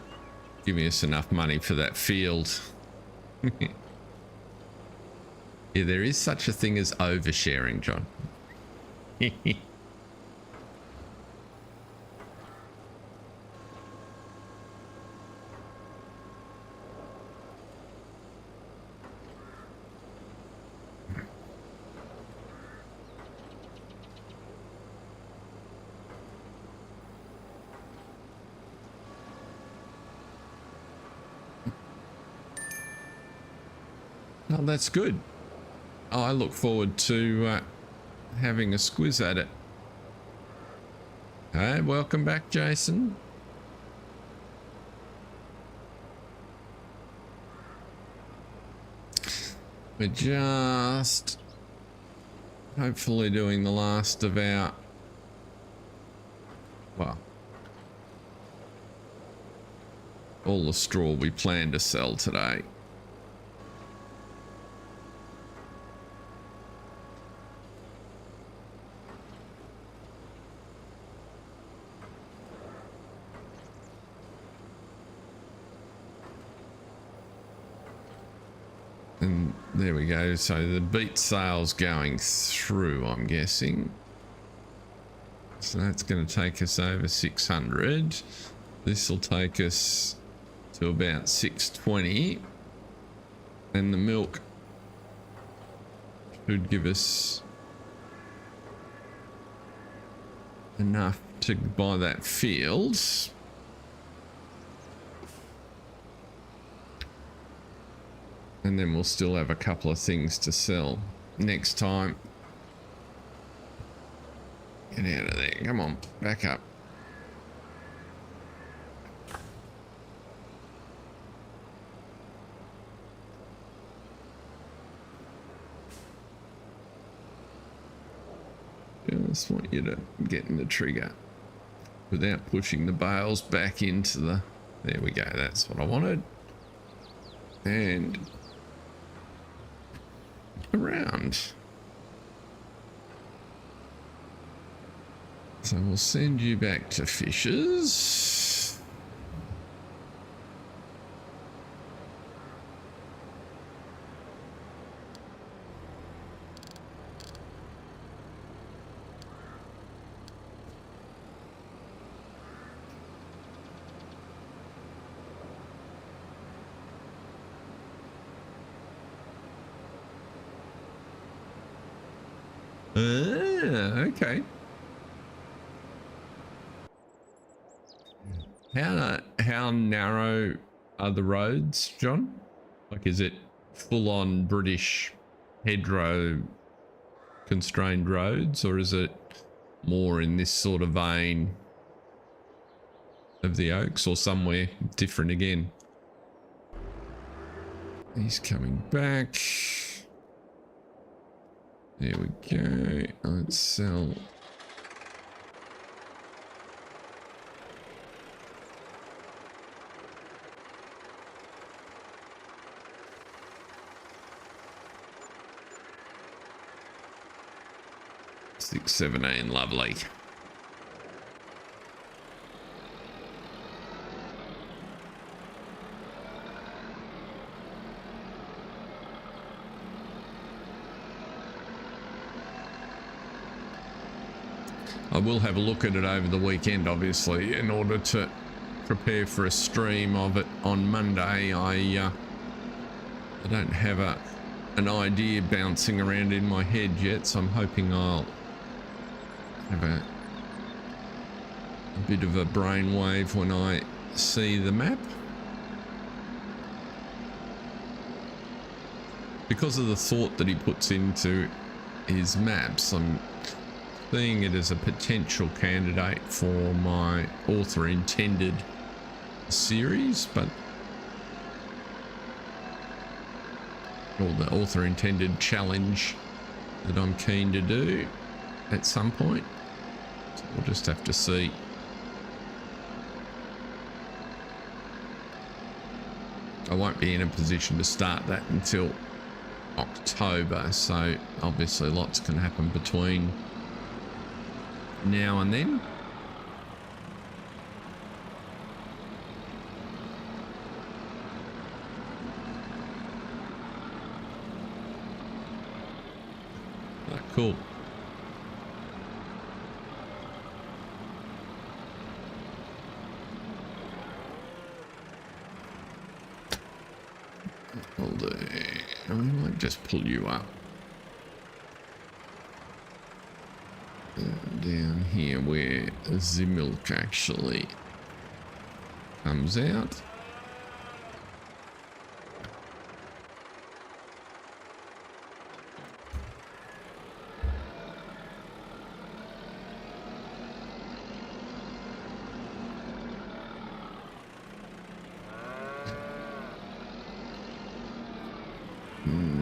giving us enough money for that field. Yeah, there is such a thing as oversharing, John. Oh, that's good. Oh, I look forward to having a squiz at it. Hey, welcome back, Jason. We're just hopefully doing the last of our, well, all the straw we plan to sell today. And there we go. So the beet sale's going through, I'm guessing. So that's going to take us over 600. This will take us to about 620. And the milk should give us enough to buy that field. And then we'll still have a couple of things to sell next time. Get out of there. Come on, back up. Just want you to get in the trigger without pushing the bales back into the... There we go. That's what I wanted. And... around. So we'll send you back to Fishers. Okay. How narrow are the roads, John? Like, is it full on British hedgerow constrained roads, or is it more in this sort of vein of the Oaks, or somewhere different again? He's coming back. There we go. Let's sell. $6.17, lovely. I will have a look at it over the weekend, obviously, in order to prepare for a stream of it on Monday. I don't have an idea bouncing around in my head yet, so I'm hoping I'll have a bit of a brainwave when I see the map. Because of the thought that he puts into his maps, I'm seeing it as a potential candidate for my author intended series, or the author intended challenge that I'm keen to do at some point. So we'll just have to see. I won't be in a position to start that until October, so obviously lots can happen between now and then. Oh, cool. Hold it. I might just pull you up. Down here where the milk actually comes out.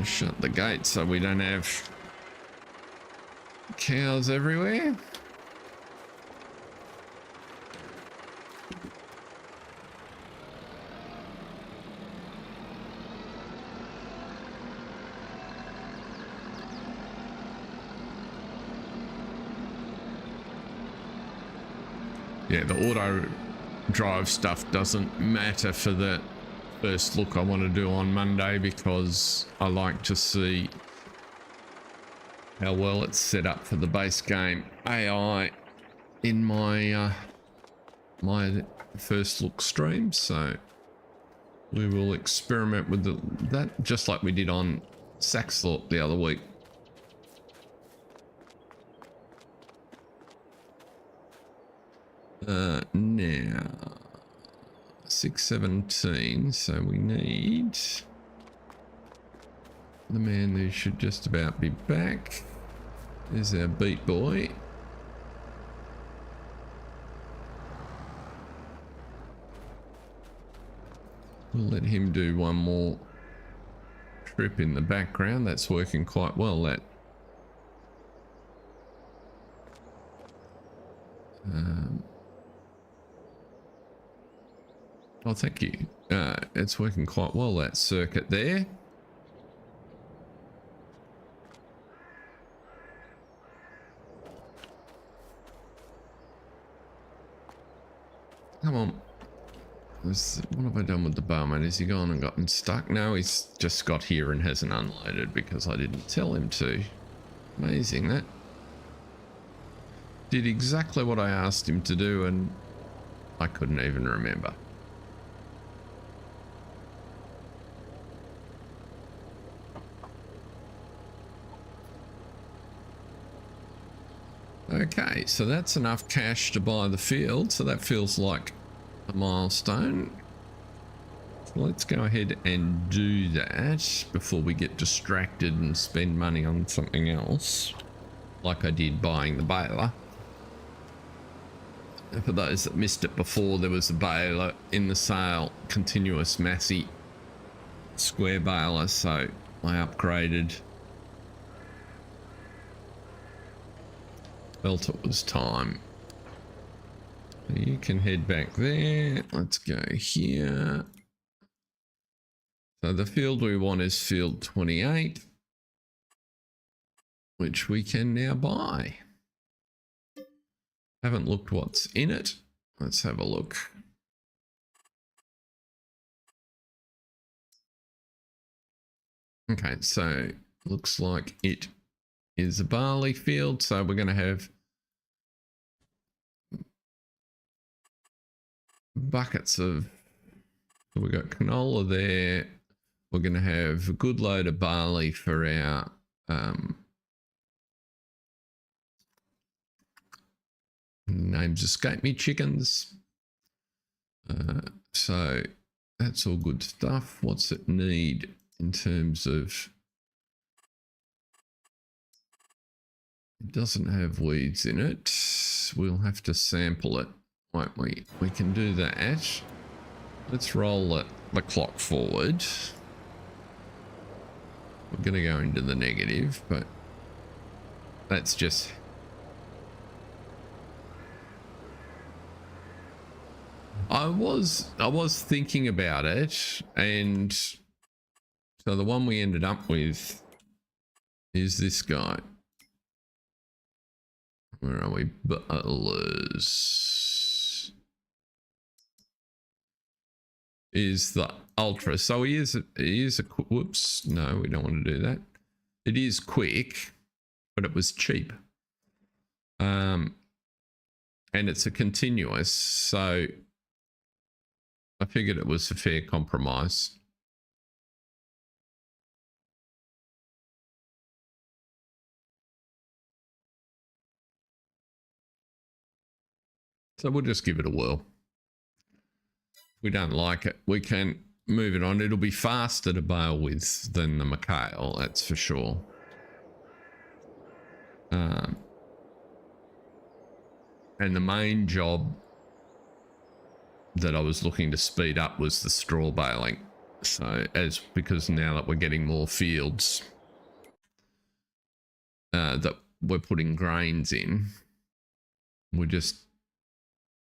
I'll shut the gate so we don't have cows everywhere. Yeah, the auto drive stuff doesn't matter for the first look I want to do on Monday, because I like to see how well it's set up for the base game AI in my my first look stream. So we will experiment with that just like we did on Saxthorpe the other week. Now 6:17, so we need the man who should just about be back. There's our beat boy. We'll let him do one more trip in the background. That's working quite well, that. Oh, thank you. It's working quite well, that circuit there. Come on. What have I done with the barman? Is he gone and gotten stuck? No, he's just got here and hasn't unloaded because I didn't tell him to. Amazing, that. Did exactly what I asked him to do and I couldn't even remember. Okay, so that's enough cash to buy the field, so that feels like a milestone. So let's go ahead and do that before we get distracted and spend money on something else, like I did buying the baler. For those that missed it before, there was a baler in the sale, continuous Massey square baler, so I upgraded. Felt it was time. You can head back there. Let's go here. So the field we want is field 28, which we can now buy. Haven't looked what's in it. Let's have a look. Okay, so looks like it is a barley field, so we're going to have buckets of, we've got canola there. We're going to have a good load of barley for our names escape me, chickens. So that's all good stuff. What's it need in terms of, it doesn't have weeds in it. We'll have to sample it, won't we? We can do that. Let's roll the clock forward. We're going to go into the negative, but that's just, I was thinking about it, and so the one we ended up with is this guy. Where are we? Butlers. Is the Ultra. So he is a whoops. No, we don't want to do that. It is quick, but it was cheap. And it's a continuous, so I figured it was a fair compromise. So we'll just give it a whirl. If we don't like it, we can move it on. It'll be faster to bale with than the McHale, that's for sure. And the main job that I was looking to speed up was the straw baling. So because now that we're getting more fields that we're putting grains in,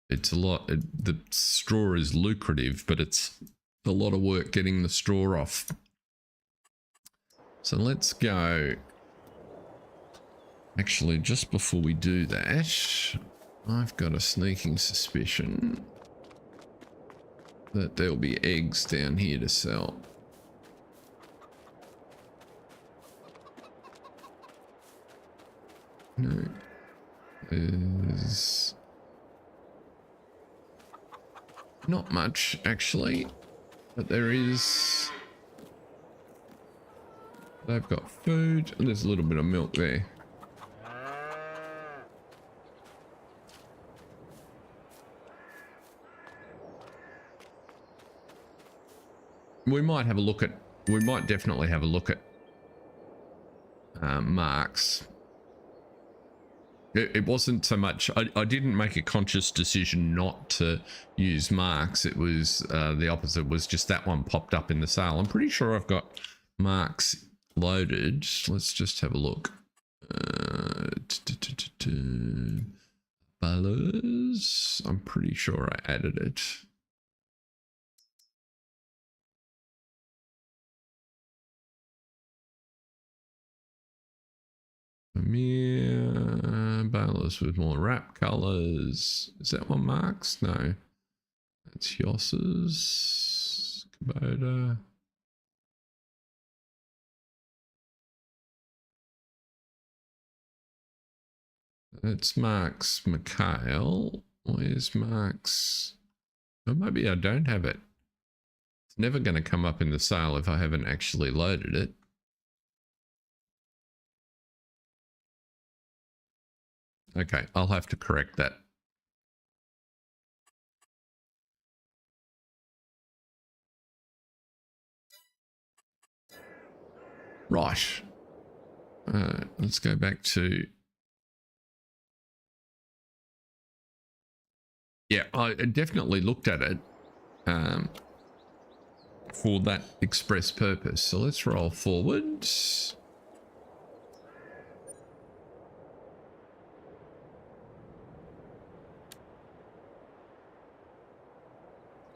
it's a lot. The straw is lucrative, but it's a lot of work getting the straw off. So let's go. Actually, just before we do that, I've got a sneaking suspicion that there'll be eggs down here to sell. No. There's not much, actually, but there is. They've got food, and there's a little bit of milk there. We might have a look at, we might definitely have a look at marks. It wasn't so much, I didn't make a conscious decision not to use marks. It was the opposite, was just that one popped up in the sale. I'm pretty sure I've got marks loaded. Let's just have a look. Balers. I'm pretty sure I added it. Balers with more wrap colors. Is that one marks? No. That's Yoss's. Kubota. That's Mark's McHale. Where's Mark's? Oh, maybe I don't have it. It's never going to come up in the sale if I haven't actually loaded it. Okay, I'll have to correct that. Right. Let's go back to... Yeah, I definitely looked at it for that express purpose. So let's roll forwards.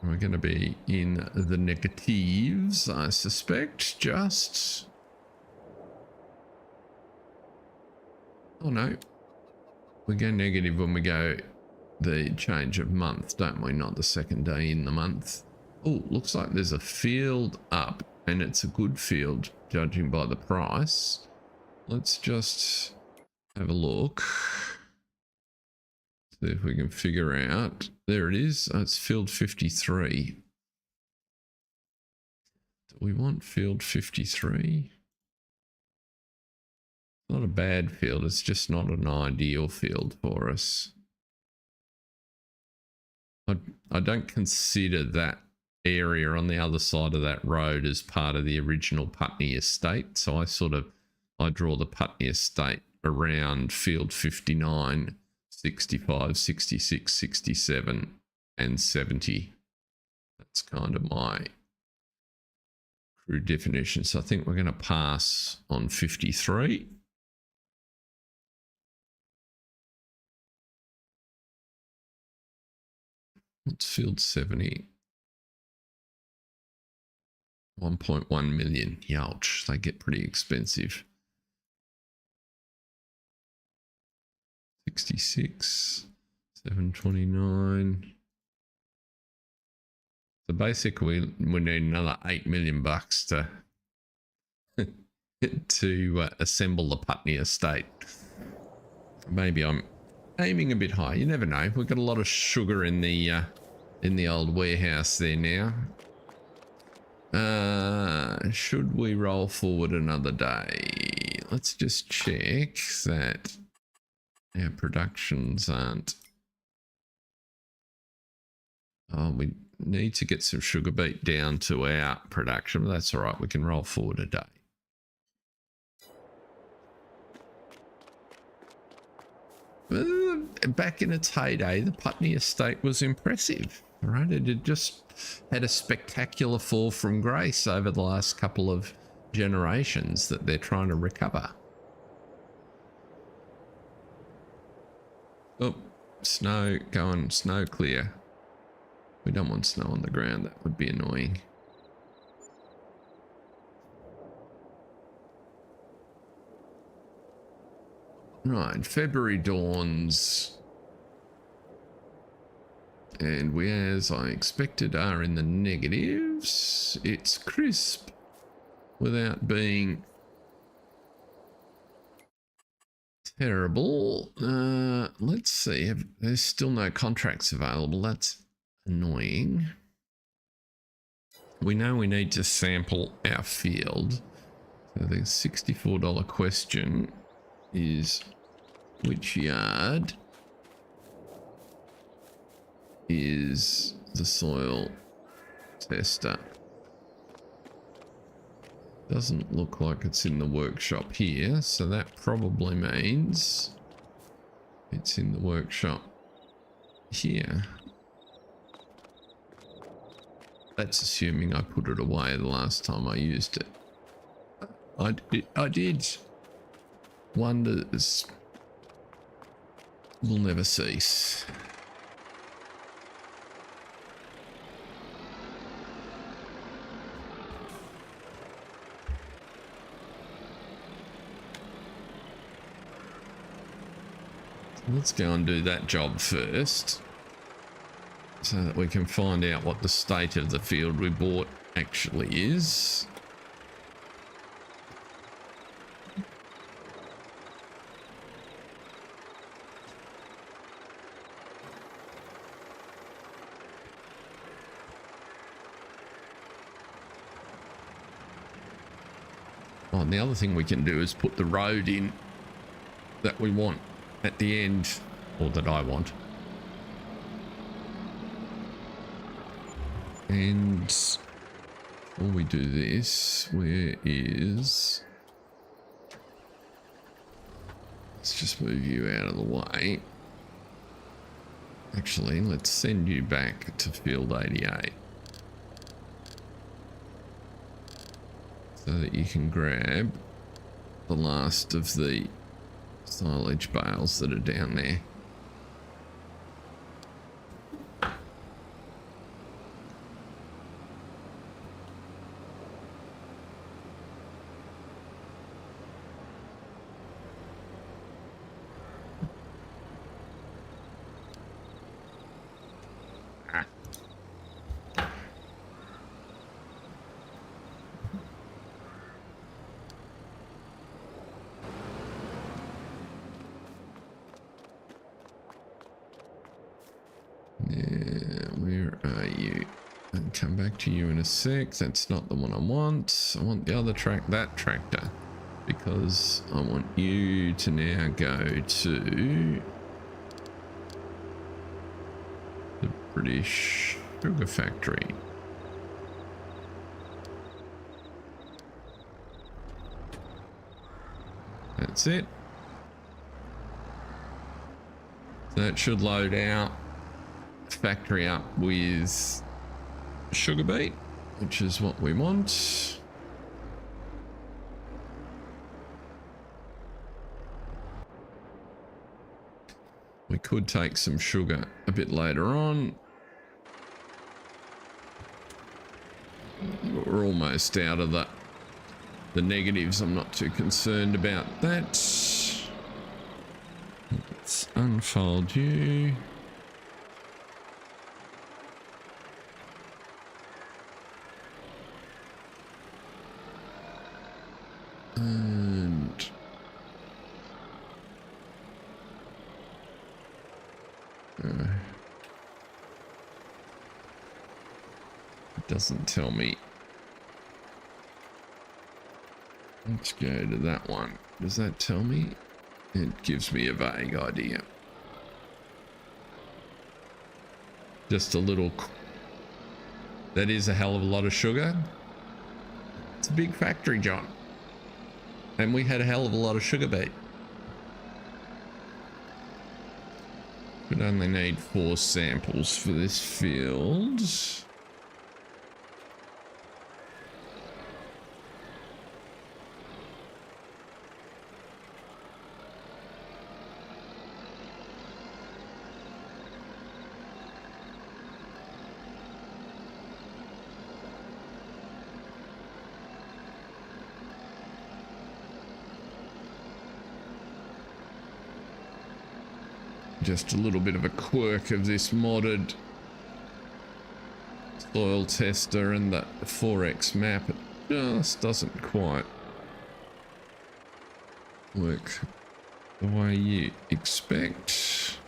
We're going to be in the negatives, I suspect, just... Oh no. We go negative when we go the change of month, don't we? Not the second day in the month. Oh, looks like there's a field up, and it's a good field, judging by the price. Let's just have a look. See if we can figure out. There it is. Oh, it's field 53. Do we want field 53? Not a bad field. It's just not an ideal field for us. I don't consider that area on the other side of that road as part of the original Putney estate. So I draw the Putney estate around field 59, 65, 66, 67, and 70. That's kind of my crude definition. So I think we're going to pass on 53. What's field 70? 1.1 million. Youch, they get pretty expensive. 66, 729. So basically, we need another $8 million to assemble the Putney estate. Maybe I'm aiming a bit high. You never know. We've got a lot of sugar in the old warehouse there now. Should we roll forward another day? Let's just check that our productions aren't... Oh, we need to get some sugar beet down to our production, but that's all right. We can roll forward a day. Back in its heyday, the Putney estate was impressive. right? It had just had a spectacular fall from grace over the last couple of generations that they're trying to recover. Oh, snow going, snow clear. We don't want snow on the ground. That would be annoying. Right, February dawns. And we, as I expected, are in the negatives. It's crisp without being terrible. Let's see. There's still no contracts available. That's annoying. We know we need to sample our field. So the $64 question is, which yard is the soil tester? Doesn't look like it's in the workshop here, so that probably means it's in the workshop here. That's assuming I put it away the last time I used it. I did. Wonders will never cease. Let's go and do that job first, so that we can find out what the state of the field we bought actually is. Oh, and the other thing we can do is put the road in that we want at the end, or that I want. And before we do this, where is... Let's just move you out of the way. Actually, let's send you back to field 88. So that you can grab the last of the silage bales that are down there. Come back to you in a sec. That's not the one I want. I want the other that tractor, because I want you to now go to the British sugar factory. That's it. So that should load our factory up with sugar beet, which is what we want. We could take some sugar a bit later on. We're almost out of the negatives. I'm not too concerned about that. Let's unfold you. And it doesn't tell me. Let's go to that one. Does that tell me? It gives me a vague idea. Just a little. That is a hell of a lot of sugar. It's a big factory, John. And we had a hell of a lot of sugar beet. Would only need 4 samples for this field. Just a little bit of a quirk of this modded soil tester and the 4x map. It just doesn't quite work the way you expect.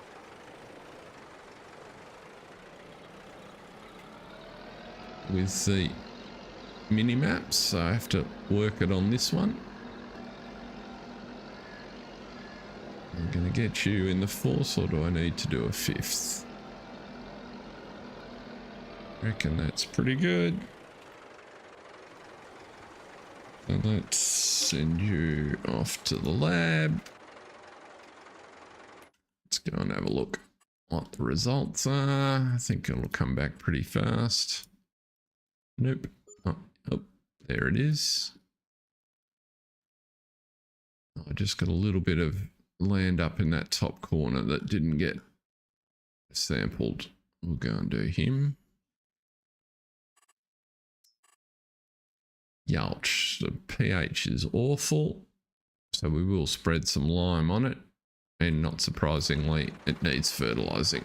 With the mini maps, so I have to work it on this one. I'm gonna get you in the 4th, or do I need to do a 5th? Reckon that's pretty good. So let's send you off to the lab. Let's go and have a look what the results are. I think it'll come back pretty fast. Nope. Oh, there it is. I just got a little bit of land up in that top corner that didn't get sampled. We'll go and do him. Yelch, the pH is awful, so we will spread some lime on it, and not surprisingly it needs fertilizing.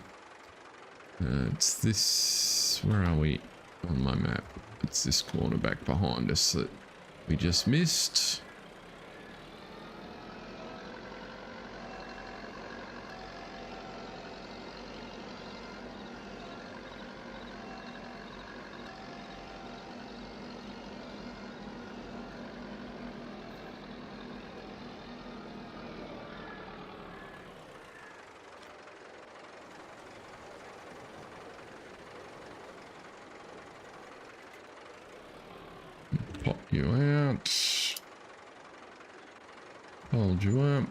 It's this, where are we on my map? It's this corner back behind us that we just missed. Pop you out. Hold you up.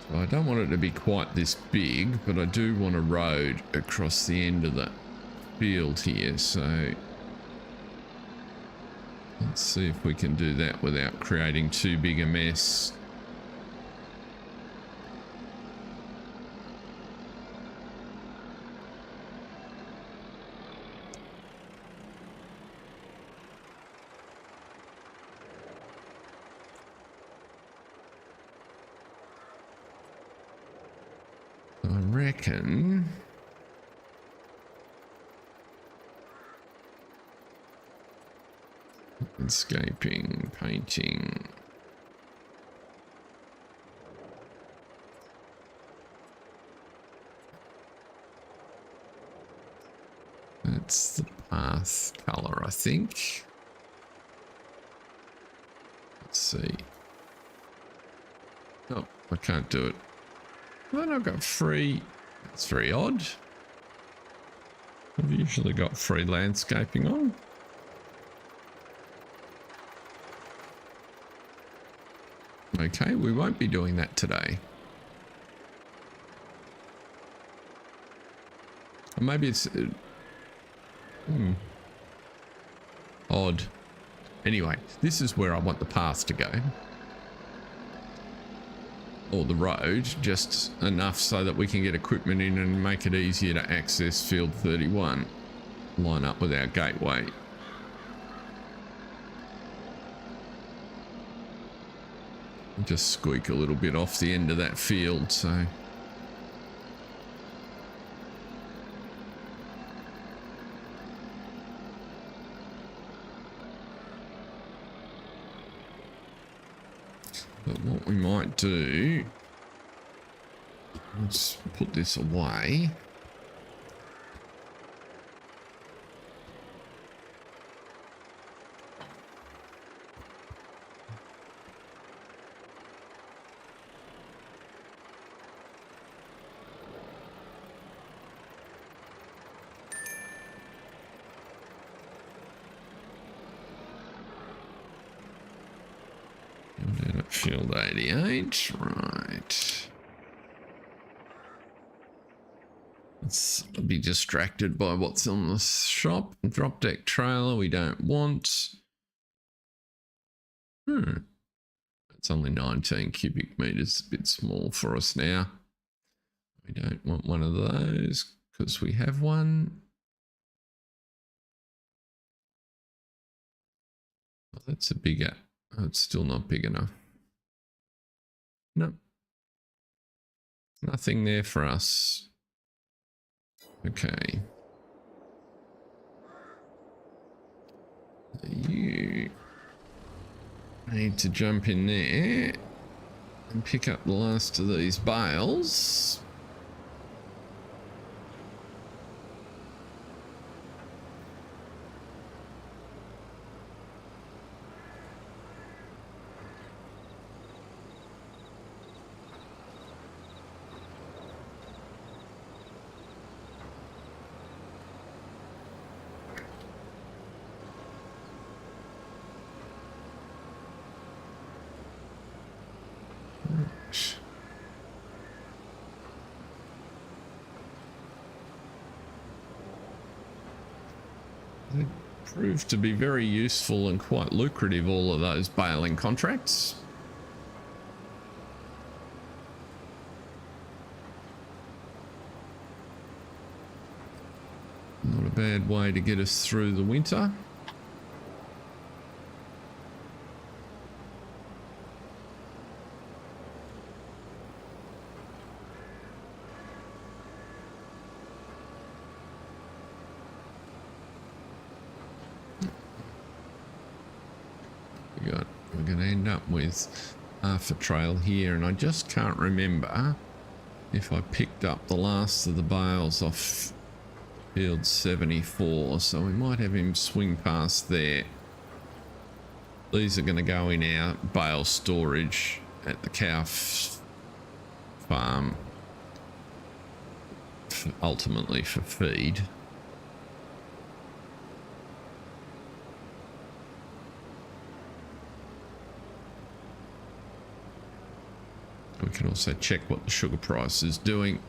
So I don't want it to be quite this big, but I do want a road across the end of the field here, so let's see if we can do that without creating too big a mess. I reckon landscaping, painting. That's the path color, I think. Let's see. Oh, I can't do it. Well, I've got free. That's very odd. I've usually got free landscaping on. Okay, we won't be doing that today. Or maybe it's odd. Anyway, this is where I want the path to go. Or the road, just enough so that we can get equipment in and make it easier to access field 31. Line up with our gateway. Just squeak a little bit off the end of that field, so but what we might do, let's put this away. Down at field 88, right. Let's be distracted by what's on the shop. Drop deck trailer we don't want. It's only 19 cubic meters, a bit small for us now. We don't want one of those because we have one. Oh, that's a bigger. Oh, it's still not big enough. No. Nothing there for us. Okay. You need to jump in there and pick up the last of these bales. They proved to be very useful and quite lucrative, all of those baling contracts. Not a bad way to get us through the winter. We're going to end up with half a trail here, and I just can't remember if I picked up the last of the bales off field 74, so we might have him swing past there. These are going to go in our bale storage at the cow farm, ultimately for feed. We can also check what the sugar price is doing.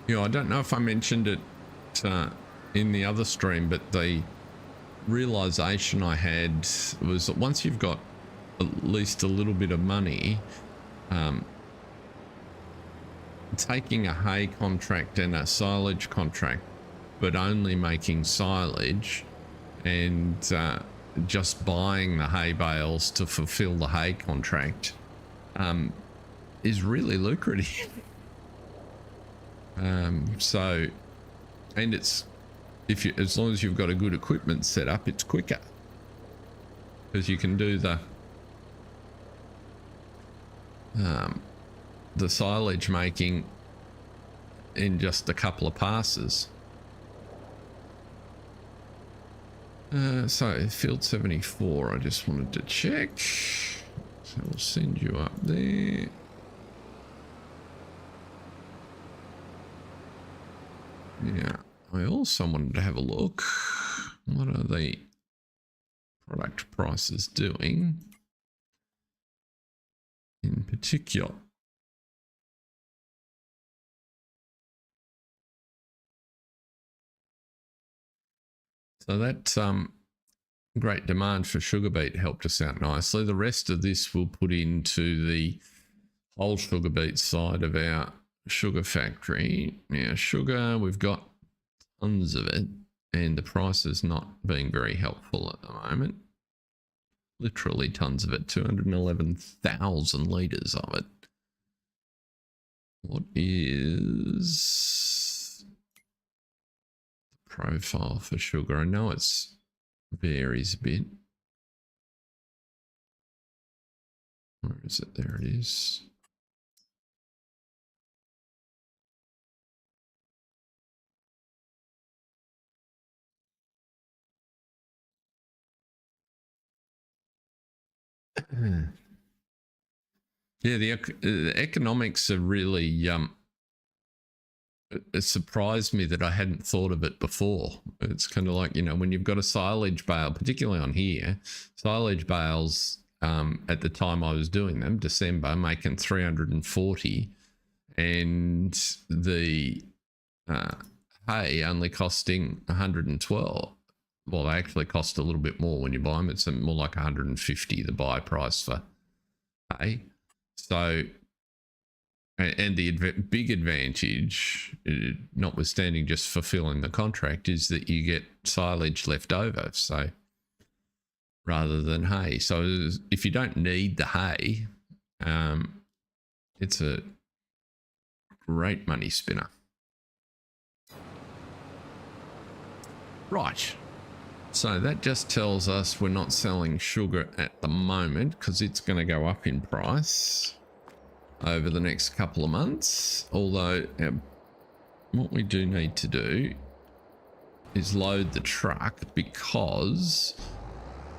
Yeah, I don't know if I mentioned it in the other stream, but the realization I had was that once you've got at least a little bit of money, taking a hay contract and a silage contract, but only making silage and just buying the hay bales to fulfill the hay contract is really lucrative. So, and it's, if you, as long as you've got a good equipment set up, it's quicker because you can do the silage making in just a couple of passes. So field 74, I just wanted to check. So we'll send you up there. Yeah, I also wanted to have a look. What are the product prices doing in particular? So that great demand for sugar beet helped us out nicely. The rest of this we'll put into the whole sugar beet side of our sugar factory. Now, sugar, we've got tons of it, and the price is not being very helpful at the moment. Literally tons of it, 211,000 litres of it. What is the profile for sugar? I know it's varies a bit. Where is it? There it is. Yeah, the economics are really it surprised me that I hadn't thought of it before. It's kind of like, you know, when you've got a silage bale, particularly on here, silage bales, at the time I was doing them, December, making 340, and the hay only costing 112. Well, they actually cost a little bit more when you buy them. It's more like 150, the buy price for hay. So, and the big advantage, notwithstanding just fulfilling the contract, is that you get silage left over. So, rather than hay. So, if you don't need the hay, it's a great money spinner. Right. So that just tells us we're not selling sugar at the moment because it's going to go up in price over the next couple of months. Although what we do need to do is load the truck, because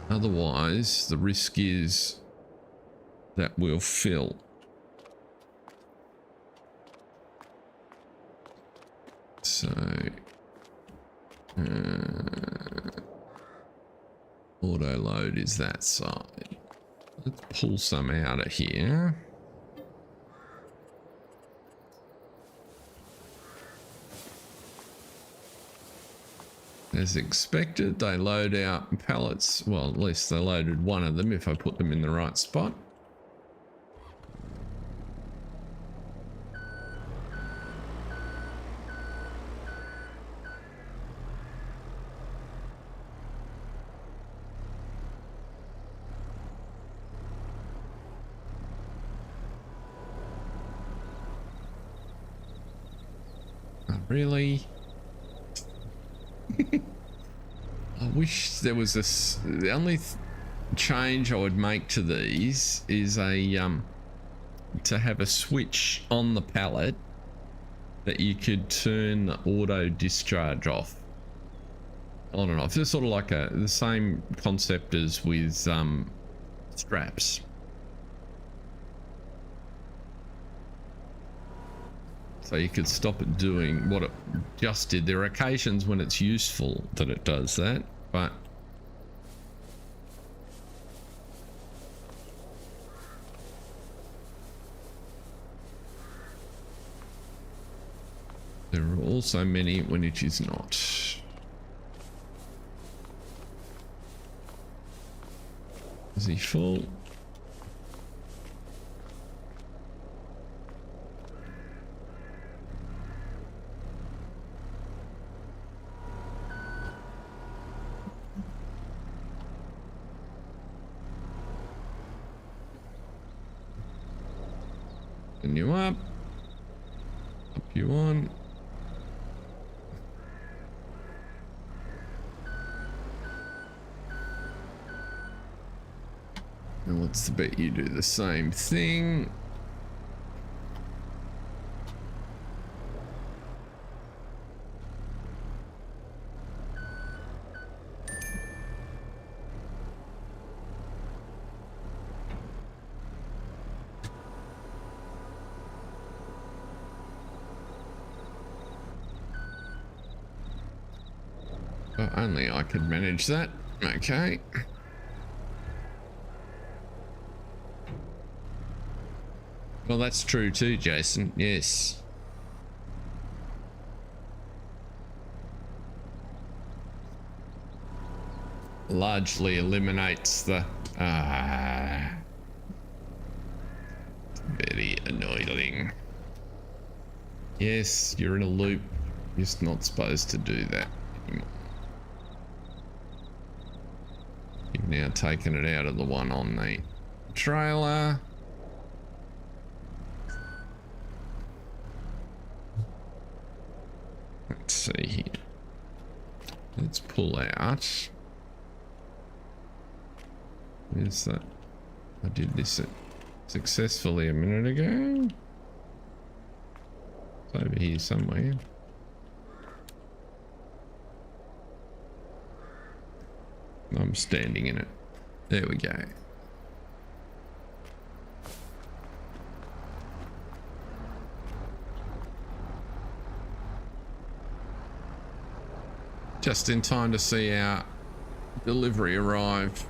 otherwise the risk is that we'll fill. So auto load is that side. Let's pull some out of here. As expected, they load out pallets. Well, at least they loaded one of them if I put them in the right spot. Not really. I wish there was the only change I would make to these is to have a switch on the pallet that you could turn the auto discharge off, on and off. It's sort of like the same concept as with straps. So you could stop it doing what it just did. There are occasions when it's useful that it does that, but there are also many when it is not. Is he full? You up you on. And what's the bet you do the same thing? Only I could manage that. Okay. Well, that's true too, Jason. Yes. Largely eliminates the very annoying. Yes, you're in a loop. You're just not supposed to do that anymore. You've now taken it out of the one on the trailer. Let's see here. Let's pull out. Where's that? I did this successfully a minute ago. It's over here somewhere. I'm standing in it. There we go. just in time to see our delivery arrive.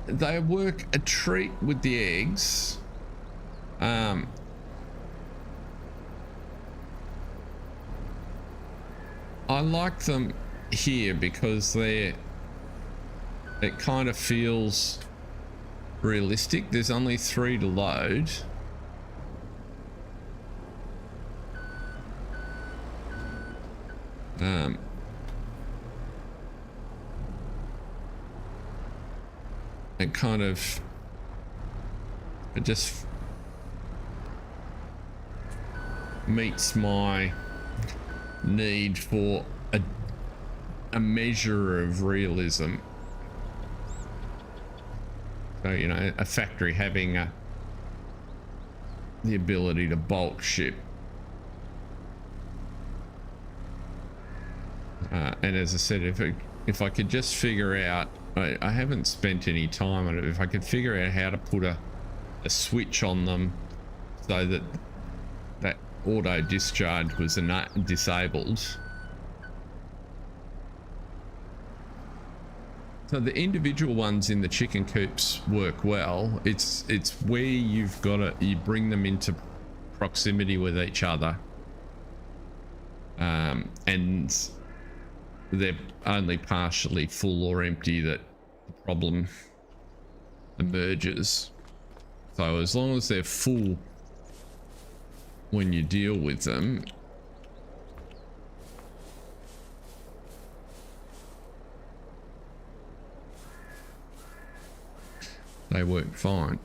They work a treat with the eggs. I like them here because it kind of feels realistic. There's only 3 to load. It just meets my need for a measure of realism. So, you know, a factory having the ability to bulk ship. And as I said, if I could just figure out, I haven't spent any time on it. If I could figure out how to put a switch on them so that auto discharge was disabled. So the individual ones in the chicken coops work well. It's where you bring them into proximity with each other, and they're only partially full or empty that the problem emerges. So as long as they're full when you deal with them, they work fine.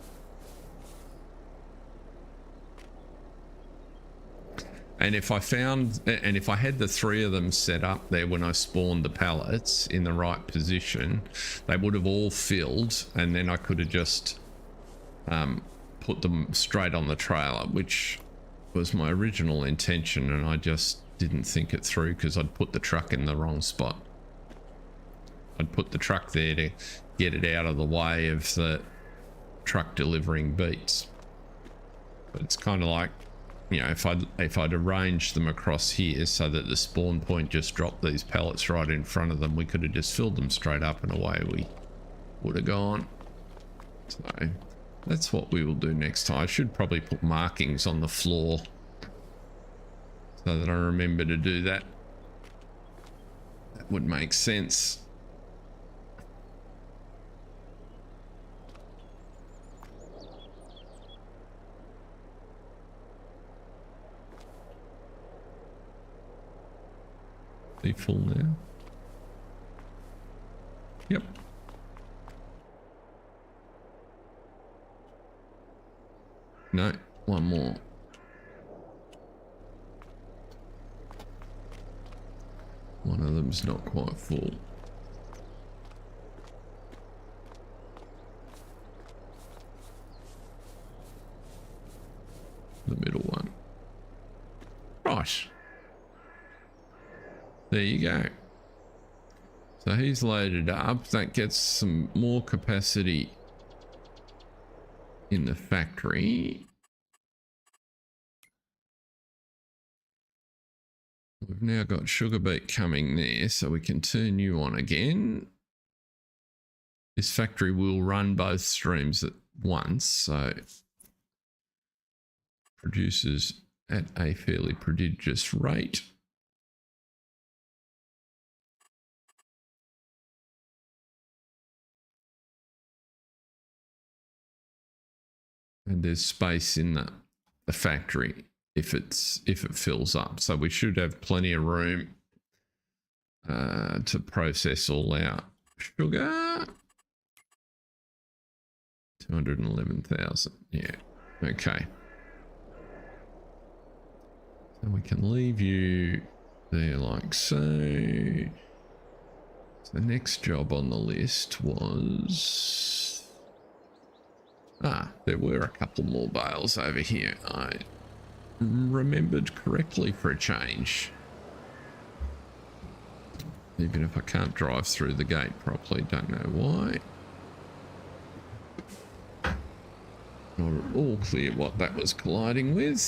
And if I had the 3 of them set up there when I spawned the pallets in the right position, they would have all filled, and then I could have just put them straight on the trailer, which was my original intention, and I just didn't think it through because I'd put the truck in the wrong spot. I'd put the truck there to get it out of the way of the truck delivering beets. But it's kind of like, you know, if I'd arranged them across here so that the spawn point just dropped these pallets right in front of them, we could have just filled them straight up and away we would have gone. So that's what we will do next time. I should probably put markings on the floor so that I remember to do that. That would make sense. Be full now. Yep. No, one more. One of them's not quite full. The middle one. Right. There you go. So he's loaded up. That gets some more capacity in the factory. We've now got sugar beet coming there, so we can turn you on again. This factory will run both streams at once, so produces at a fairly prodigious rate. And there's space in the factory if it fills up, so we should have plenty of room to process all our sugar. 211,000. Yeah. Okay. So we can leave you there like so. So the next job on the list was... there were a couple more bales over here. I remembered correctly for a change. Even if I can't drive through the gate properly, don't know why. Not at all clear what that was colliding with.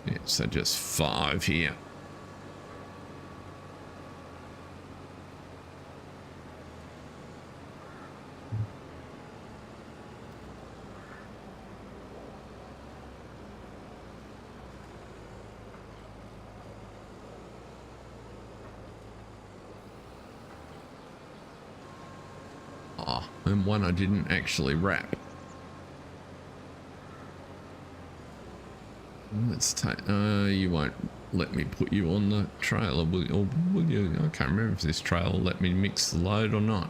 Yeah, so just 5 here. Oh, and one I didn't actually wrap. Let's take. You won't let me put you on the trailer, will you? I can't remember if this trailer will let me mix the load or not.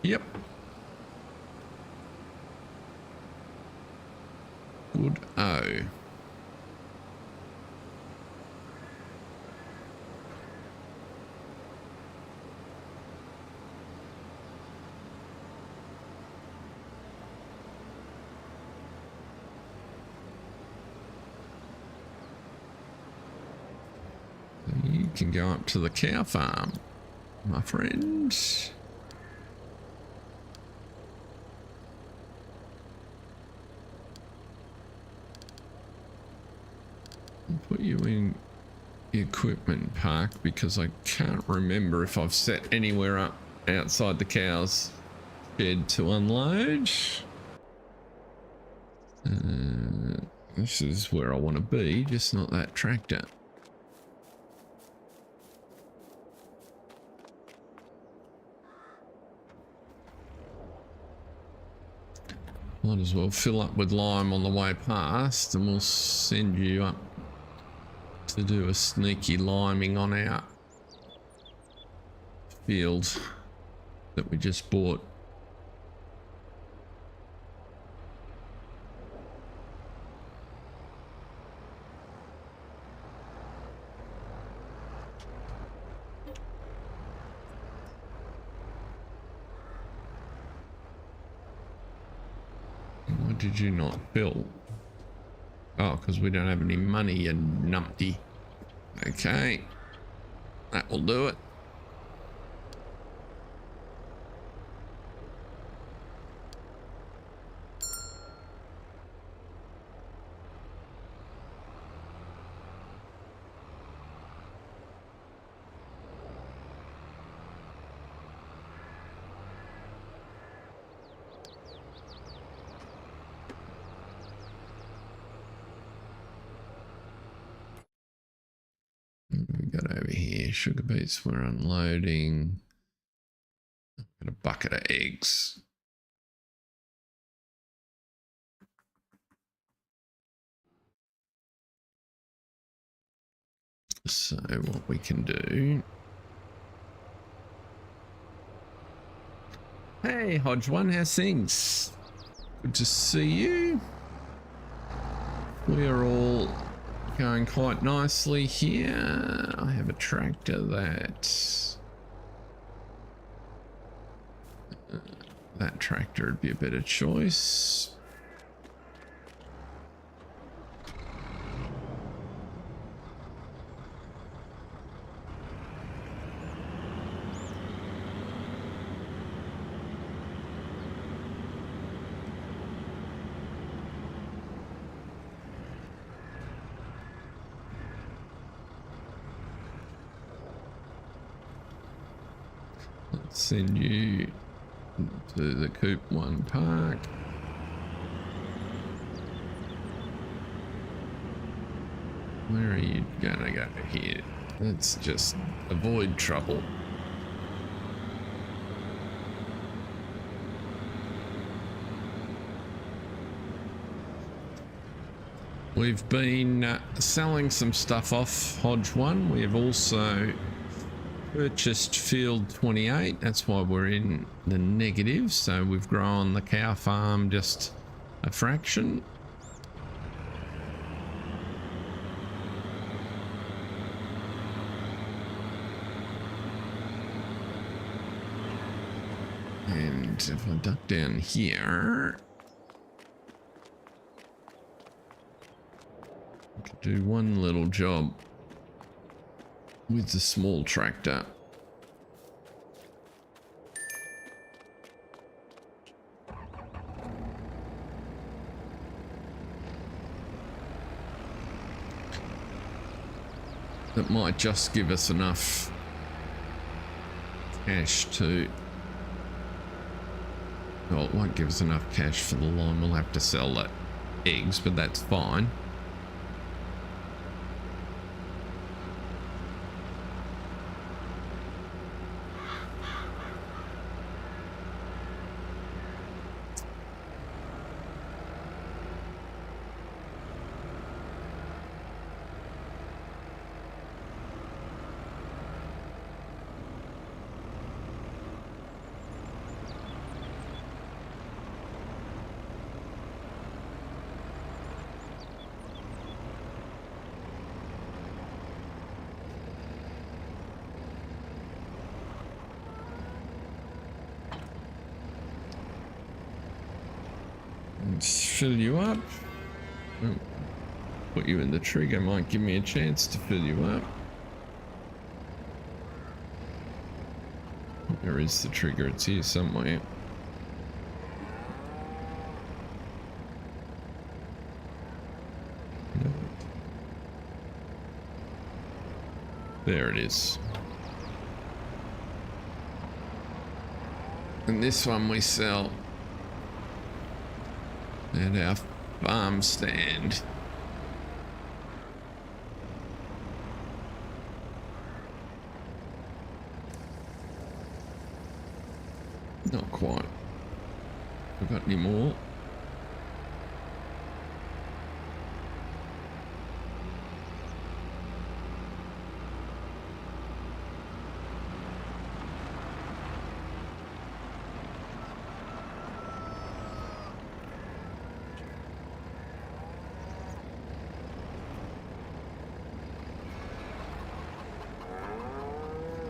Yep. Good. Oh. You can go up to the cow farm, my friend. I'll put you in the equipment park because I can't remember if I've set anywhere up outside the cow's shed to unload. This is where I want to be, just not that tractor. Might as well fill up with lime on the way past and we'll send you up to do a sneaky liming on our field that we just bought. Why did you not fill? Oh, because we don't have any money, you numpty. Okay, that will do it. We got over here, sugar beets we're unloading. Got a bucket of eggs. So what we can do. Hey Hodge One, how's things? Good to see you. We are all going quite nicely here. I have a tractor that tractor would be a better choice. Let's send you to the Coop 1 park. Where are you gonna go here? Let's just avoid trouble. We've been selling some stuff off Hodge 1. We have also purchased field 28. That's why we're in the negative. So we've grown the cow farm just a fraction. if I duck down here, I could do one little job with the small tractor. That might just give us enough cash to... Well, it won't give us enough cash for the line. We'll have to sell that eggs, but that's fine. Let's fill you up. Oh, put you in the trigger might give me a chance to fill you up. Where is the trigger? It's here somewhere. No. There it is. And this one we sell at our farm stand. Not quite. Got any more?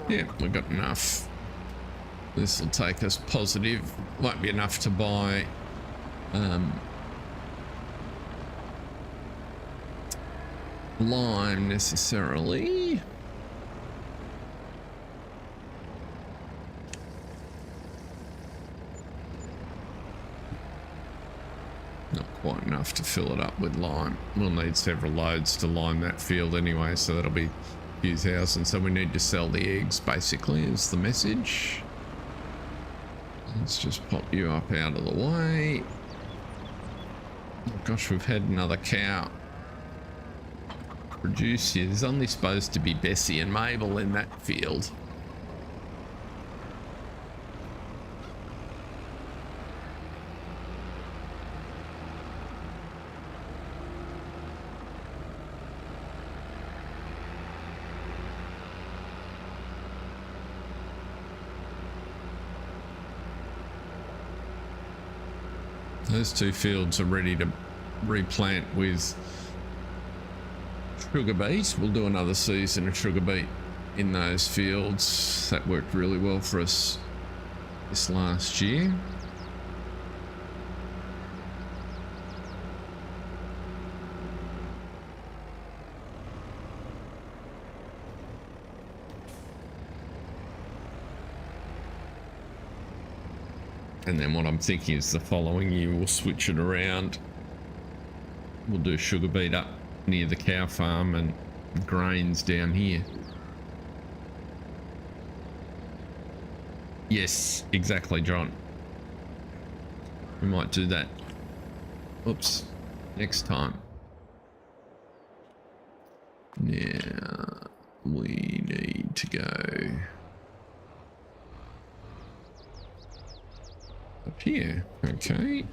Yeah, we got enough. This will take us positive. Won't be enough to buy lime necessarily. Not quite enough to fill it up with lime. We'll need several loads to lime that field anyway, so that'll be a few thousand. So we need to sell the eggs, basically, is the message. Let's just pop you up out of the way. Oh gosh, we've had another cow produce here. There's only supposed to be Bessie and Mabel in that field. Those two fields are ready to replant with sugar beet. We'll do another season of sugar beet in those fields. That worked really well for us this last year. And then what I'm thinking is the following year we'll switch it around. We'll do sugar beet up near the cow farm and grains down here. Yes, exactly, John. We might do that. Oops. Next time. Now we need to go up here. Okay.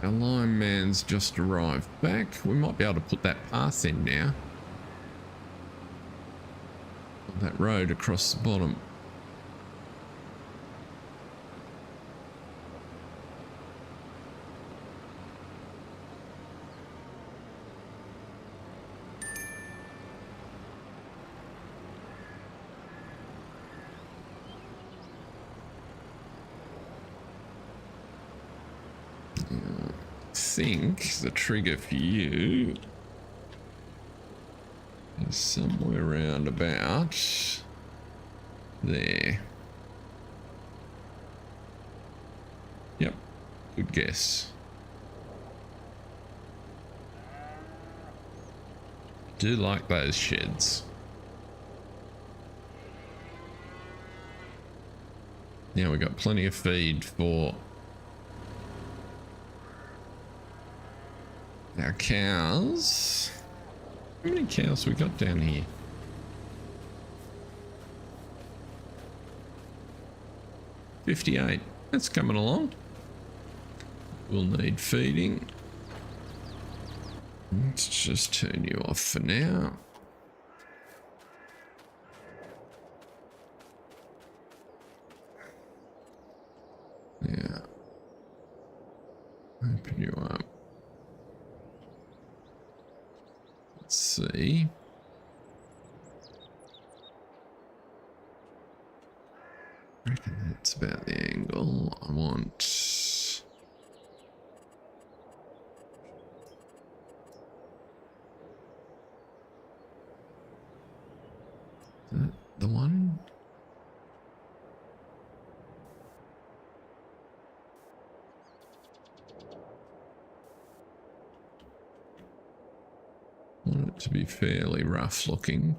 Our line man's just arrived back. We might be able to put that path in now. That road across the bottom. I think the trigger for you is somewhere around about there. Yep, good guess. Do like those sheds. Now we've got plenty of feed for our cows. How many cows we got down here? 58. That's coming along. We'll need feeding. Let's just turn you off for now. Yeah. Open you up. Let's see. I reckon that's about the angle I want. Is that the one? I want it to be fairly rough looking.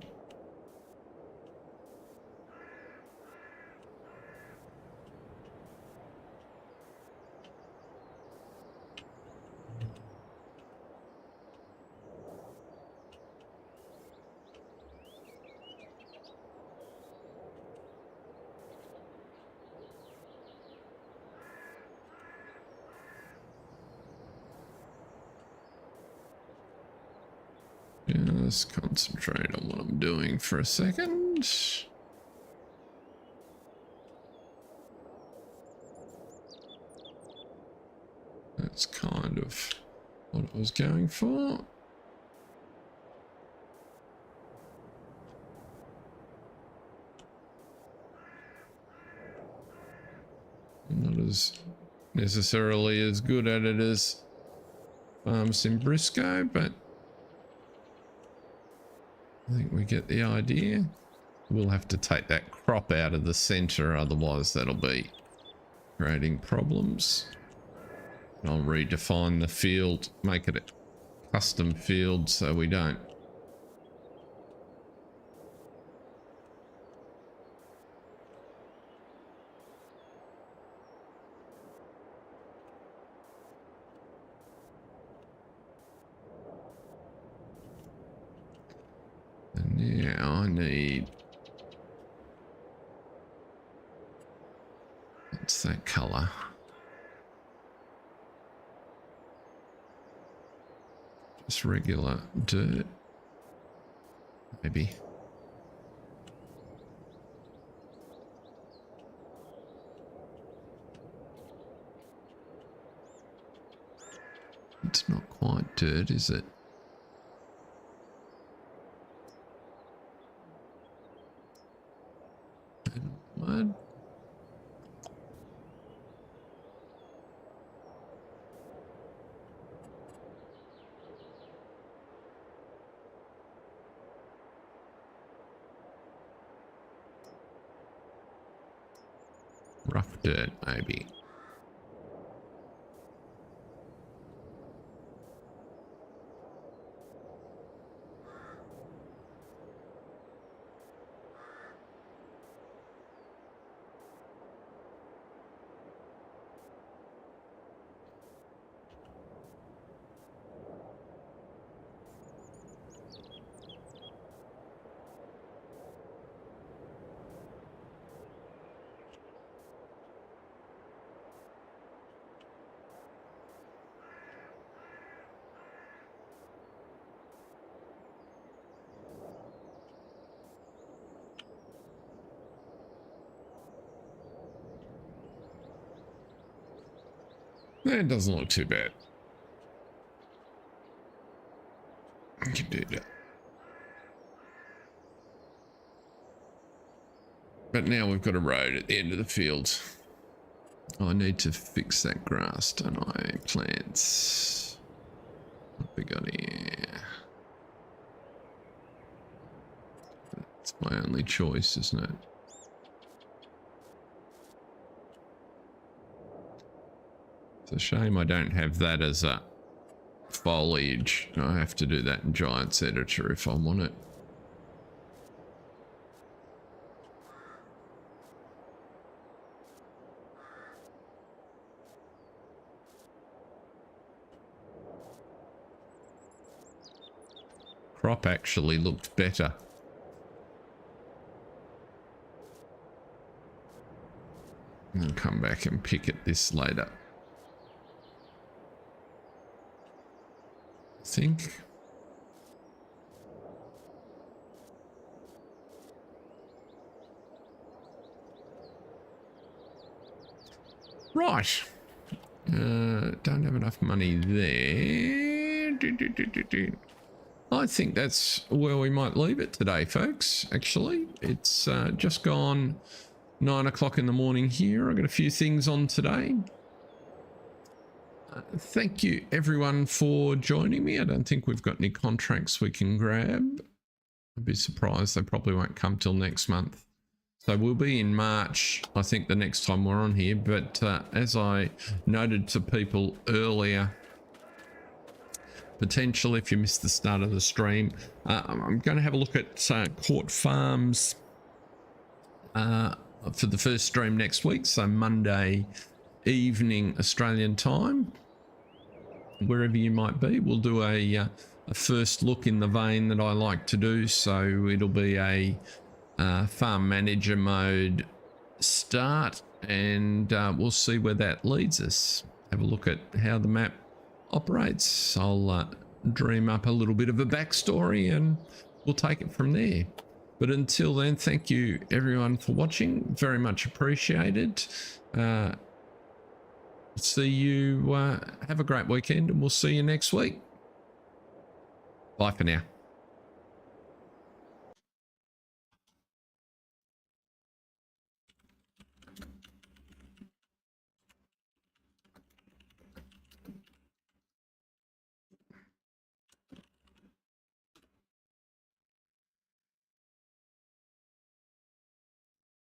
Just concentrate on what I'm doing for a second. That's kind of what I was going for. I'm not as necessarily as good at it as Farm Sim Brisco, but I think we get the idea. We'll have to take that crop out of the center, otherwise that'll be creating problems. I'll redefine the field, make it a custom field so we don't. And now I need, what's that color? Just regular dirt, maybe. It's not quite dirt, is it? Mud. Rough dirt, maybe. It doesn't look too bad. I can do that. But now we've got a road at the end of the field. I need to fix that grass, don't I? Plants. What we got here? It's my only choice, isn't it? It's a shame I don't have that as a foliage. I have to do that in Giants Editor if I want it. Crop actually looked better. I'll come back and pick at this later. I think. Right. Don't have enough money there. I think that's where we might leave it today, folks. Actually, it's just gone 9 o'clock in the morning here. I've got a few things on today. Thank you, everyone, for joining me. I don't think we've got any contracts we can grab. I'd be surprised. They probably won't come till next month. So we'll be in March, I think, the next time we're on here. But as I noted to people earlier, potential if you missed the start of the stream, I'm going to have a look at Court Farms for the first stream next week. So Monday evening Australian time, wherever you might be, we'll do a first look in the vein that I like to do. So it'll be a farm manager mode start, and we'll see where that leads us. Have a look at how the map operates. I'll dream up a little bit of a backstory and we'll take it from there. But until then, thank you everyone for watching. Very much appreciated. See you, have a great weekend, and we'll see you next week. Bye for now.